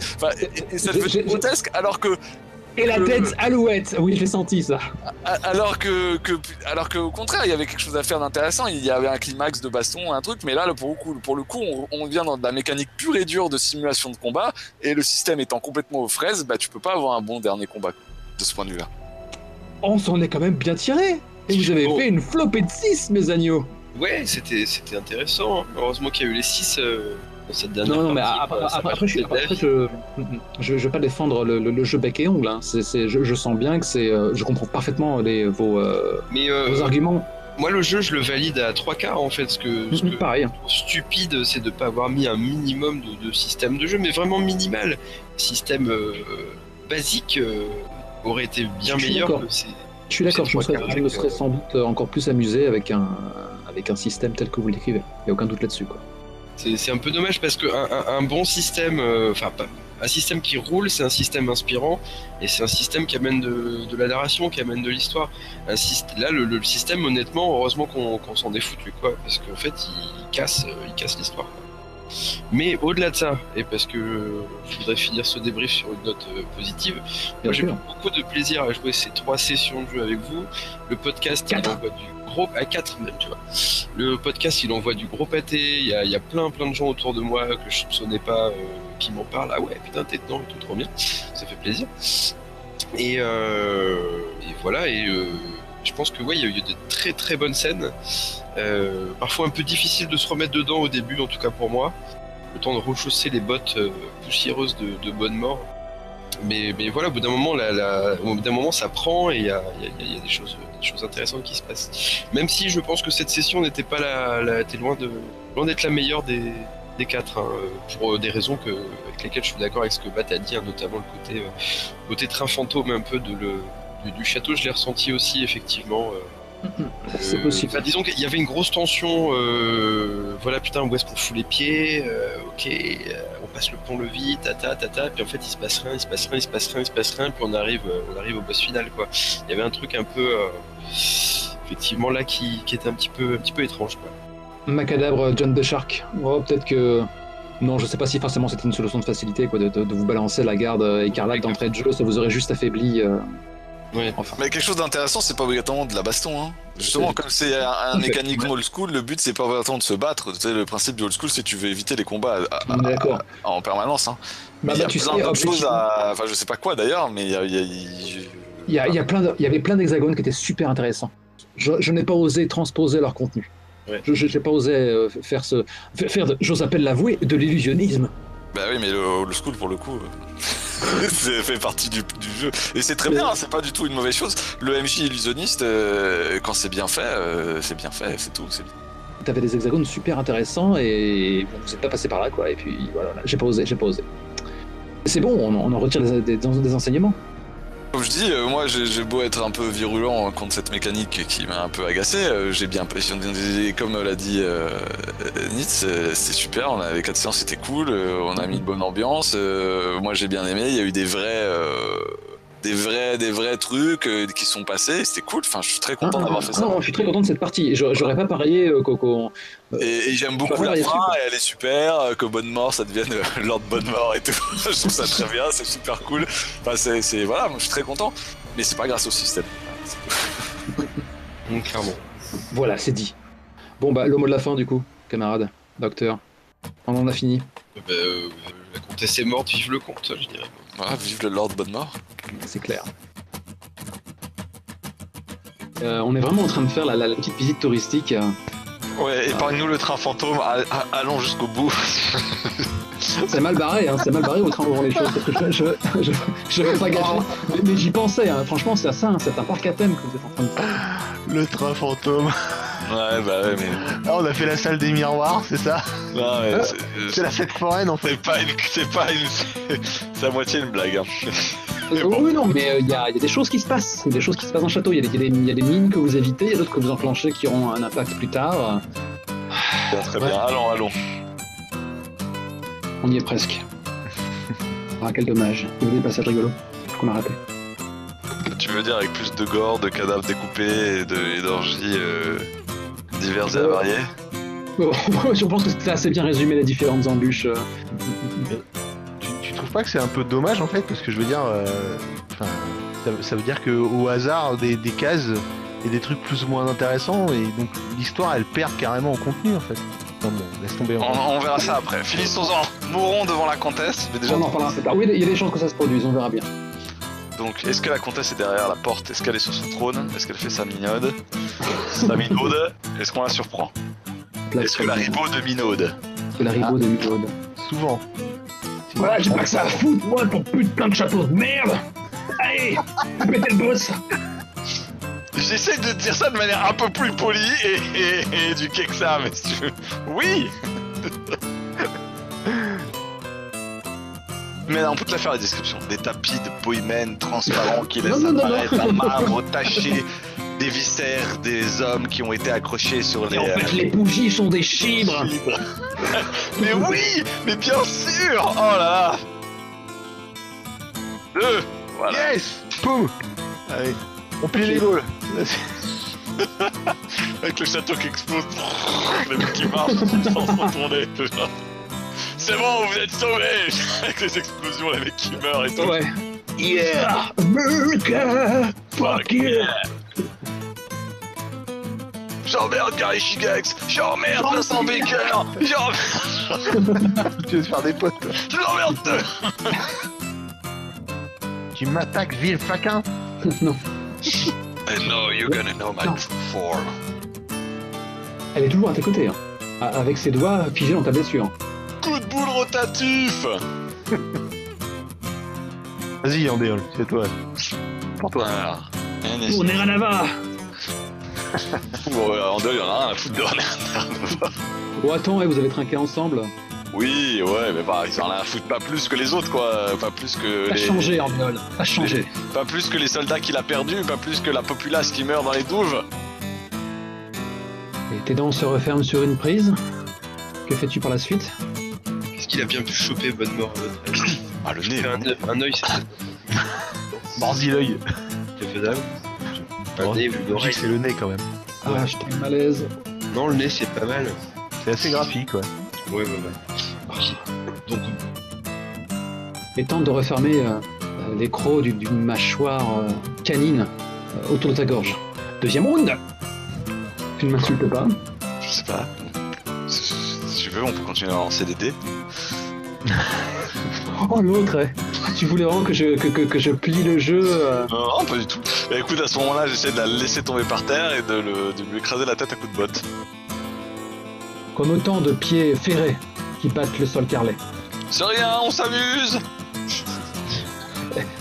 Et ça devenait grotesque, alors que... Et la tête alouette, oui, j'ai senti ça. Alors que au contraire, il y avait quelque chose à faire d'intéressant. Il y avait un climax de baston, un truc, mais là, pour le coup, on vient dans de la mécanique pure et dure de simulation de combat, et le système étant complètement aux fraises, tu peux pas avoir un bon dernier combat. De ce point de vue-là. On s'en est quand même bien tiré. Et vous avez fait une flopée de 6, mes agneaux. Ouais, c'était intéressant. Heureusement qu'il y a eu les 6 dans cette dernière partie. Non, mais après, je vais pas défendre le jeu bec et ongle. Hein. Je sens bien que c'est... je comprends parfaitement vos arguments. Moi, le jeu, je le valide à 3/4 en fait. Ce que pareil. Stupide, c'est de pas avoir mis un minimum de système de jeu, mais vraiment minimal. Système basique... aurait été bien meilleur que ces... Je suis d'accord, je me serais sans doute encore plus amusé avec un système tel que vous l'écrivez. Il n'y a aucun doute là-dessus, quoi. C'est un peu dommage parce qu'un bon système, un système qui roule, c'est un système inspirant et c'est un système qui amène de la narration, qui amène de l'histoire. Là, le système, honnêtement, heureusement qu'on s'en est foutu, quoi, parce qu'en fait, il casse l'histoire. Mais au-delà de ça, et parce que je voudrais finir ce débrief sur une note positive, moi j'ai eu beaucoup de plaisir à jouer ces 3 sessions de jeu avec vous. Le podcast, il envoie du gros, à 4 même, tu vois. Le podcast, il envoie du gros pâté. Il y a plein de gens autour de moi que je soupçonnais pas qui m'en parlent. Ah ouais, putain, t'es dedans et tout, trop bien. Ça fait plaisir. Et voilà, je pense que ouais, il y a eu de très très bonnes scènes. Parfois un peu difficile de se remettre dedans au début, en tout cas pour moi. Le temps de rechausser les bottes poussiéreuses de bonne mort. Mais voilà, au bout d'un moment, ça prend et il y a des choses intéressantes qui se passent. Même si je pense que cette session n'était pas était loin d'être la meilleure des 4, hein, pour des raisons avec lesquelles je suis d'accord avec ce que Matt a dit, hein, notamment le côté train fantôme un peu du château, je l'ai ressenti aussi effectivement. C'est possible. Disons qu'il y avait une grosse tension. Voilà, putain, où est-ce qu'on fout les pieds? Ok, on passe le pont-levis, tata. Puis en fait, il se passe rien. Puis on arrive au boss final, quoi. Il y avait un truc un peu, effectivement, là, qui était un petit peu étrange, quoi. Macadabre, John the Shark. Oh, peut-être que. Non, je sais pas si forcément c'était une solution de facilité, quoi, de vous balancer la garde écarlate d'entrée de jeu, ça vous aurait juste affaibli. Ouais. Enfin. Mais quelque chose d'intéressant, c'est pas obligatoirement de la baston. Hein. Justement, comme c'est un mécanisme old school, le but c'est pas obligatoirement de se battre. Tu sais, le principe du old school, c'est que tu veux éviter les combats en permanence. Hein. Bah, il y a tu plein d'autres choses à. Enfin, je sais pas quoi d'ailleurs, mais il y avait plein d'hexagones qui étaient super intéressants. Je n'ai pas osé transposer leur contenu. Ouais. Je n'ai pas osé faire j'ose appelle l'avouer, de l'illusionnisme. Bah oui, mais le old school pour le coup. Ça fait partie du jeu. Et c'est très bien, hein, c'est pas du tout une mauvaise chose. Le MJ illusionniste, quand c'est bien fait, c'est tout. C'est bien. T'avais des hexagones super intéressants et bon, vous n'êtes pas passé par là, quoi. Et puis voilà, j'ai pas osé. C'est bon, on en retire des enseignements. Comme je dis, moi j'ai beau être un peu virulent contre cette mécanique qui m'a un peu agacé, j'ai bien comme l'a dit Nitz, c'était super, les 4 séances c'était cool, on a mis une bonne ambiance, moi j'ai bien aimé, il y a eu des vrais trucs qui sont passés, c'était cool, enfin je suis très content d'avoir fait ça. Non, je suis très content de cette partie, j'aurais pas parié Coco. Et j'aime beaucoup la fin, et elle est super, que Bonnemort ça devienne Lord Bonnemort et tout, je trouve ça très bien, c'est super cool, enfin voilà, moi je suis très content, mais c'est pas grâce au système. Clairement. Voilà, c'est dit. Bon bah le mot de la fin du coup, camarade, docteur, on en a fini. La comtesse est morte, vive le comte, je dirais. Voilà, vive le Lord Bonnemort. C'est clair. On est vraiment en train de faire la petite visite touristique. Ouais, épargne-nous le train fantôme, allons jusqu'au bout. C'est mal barré au train où vont les choses. Parce que je veux pas gâcher. Mais j'y pensais, hein. Franchement, c'est ça, hein. C'est un parc à thème que vous êtes en train de faire. Le train fantôme. Ouais, bah ouais, mais. Ah, on a fait la salle des miroirs, c'est ça? Non, mais c'est la fête foraine en fait. C'est à moitié une blague. Hein. Oui, non, mais il y a des choses qui se passent. Il y a des choses qui se passent dans le château. Il y a des mines que vous évitez, il y a d'autres que vous enclenchez qui auront un impact plus tard. Très bien, allons. On y est presque. Ah, quel dommage. Il y avait des passages rigolos qu'on a ratés. Tu veux dire avec plus de gore, de cadavres découpés et d'orgies diverses et variées? Je pense que c'était assez bien résumé les différentes embûches. Tu trouves pas que c'est un peu dommage en fait? Parce que je veux dire, ça veut dire qu'au hasard des cases, il y a des trucs plus ou moins intéressants et donc l'histoire elle perd carrément en contenu en fait. Non, bon, laisse tomber. On verra ça après. Finissons-en. Mourons devant la comtesse. Mais déjà, on en parlera plus tard. Oui, il y a des chances que ça se produise, on verra bien. Donc, est-ce que la comtesse est derrière la porte? Est-ce qu'elle est sur son trône? Est-ce qu'elle fait sa minaude? Est-ce qu'on la surprend? Est-ce que la ribot de minaude? Souvent. Voilà, j'ai pas que ça à foutre, moi, ton putain de château de merde. Allez, pétez le boss. J'essaie de dire ça de manière un peu plus polie et éduquée que ça, mais si tu veux... Oui. Mais on peut te la faire la description. Des tapis de poïmen transparents qui laissent apparaître un marbre taché, des viscères des hommes qui ont été accrochés sur les... En fait, les bougies sont des chibres. Mais oui, mais bien sûr. Oh là là. Voilà. Yes. Poum. Allez, on plie les boules. Avec le château qui explose, le mec qui marche sans se retourner. C'est bon, vous êtes sauvés. Avec les explosions, les mecs qui meurent et tout. Ouais. Yeah, America, fuck yeah. J'emmerde Gary Shigex. J'emmerde Vincent Baker. Tu veux te faire des potes, toi. J'emmerde deux. Tu m'attaques, vil faquin. Non. I know you're gonna know my Non. true form. Elle est toujours à tes côtés, hein. Avec ses doigts figés dans ta blessure. Coup de boule rotatif. Vas-y, Andéol, c'est toi. Pour toi. Alors, Neranava. Bon, en deux, il y en a un à foutre de rien. Oh attends, vous avez trinqué ensemble. Oui, ouais, mais pas, ils en ont rien à foutre pas plus que les autres, quoi. Pas plus que T'as les... changé, Arnold. T'as changé. Pas plus que les soldats qu'il a perdus, pas plus que la populace qui meurt dans les douves. Et tes dents se referment sur une prise. Que fais-tu par la suite? Qu'est-ce qu'il a bien pu choper Bonnemort à votre avis? Ah, le nez. Un œil, c'est Mordis l'œil. faisable. Un nez ou une Logique, oreille. c'est le nez quand même. Ah, je t'ai malaise. Non, le nez, c'est pas mal. C'est assez graphique, ouais. Ouais. Donc, Et tente de refermer les crocs d'une mâchoire canine autour de ta gorge. Deuxième round. Tu ne m'insultes pas. Je sais pas. Si tu veux, on peut continuer à lancer des dés. Oh l'autre, tu voulais vraiment que je plie le jeu Non, pas du tout. Bah, écoute, à ce moment-là, j'essaie de la laisser tomber par terre et de lui écraser la tête à coups de botte. comme autant de pieds ferrés qui battent le sol carrelé. C'est rien, on s'amuse.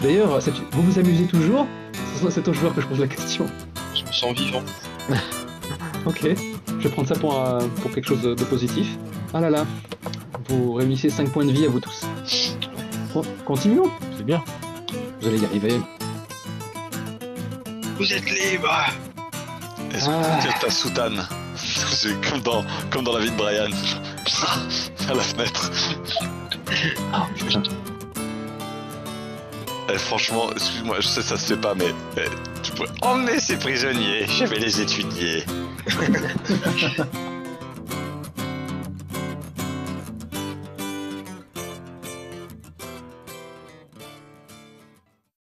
D'ailleurs, vous vous amusez toujours? C'est au joueur que je pose la question. je me sens vivant. Ok, je vais prendre ça pour quelque chose de positif. Ah là là, vous réunissez 5 points de vie à vous tous. Bon, continuons. C'est bien. Vous allez y arriver. Vous êtes libre. Est-ce que tu ta soutane? C'est comme dans la vie de Brian. À la fenêtre. Oh putain. Eh, franchement, excuse-moi, je sais ça se fait pas, mais tu pourrais emmener ces prisonniers, je vais les étudier.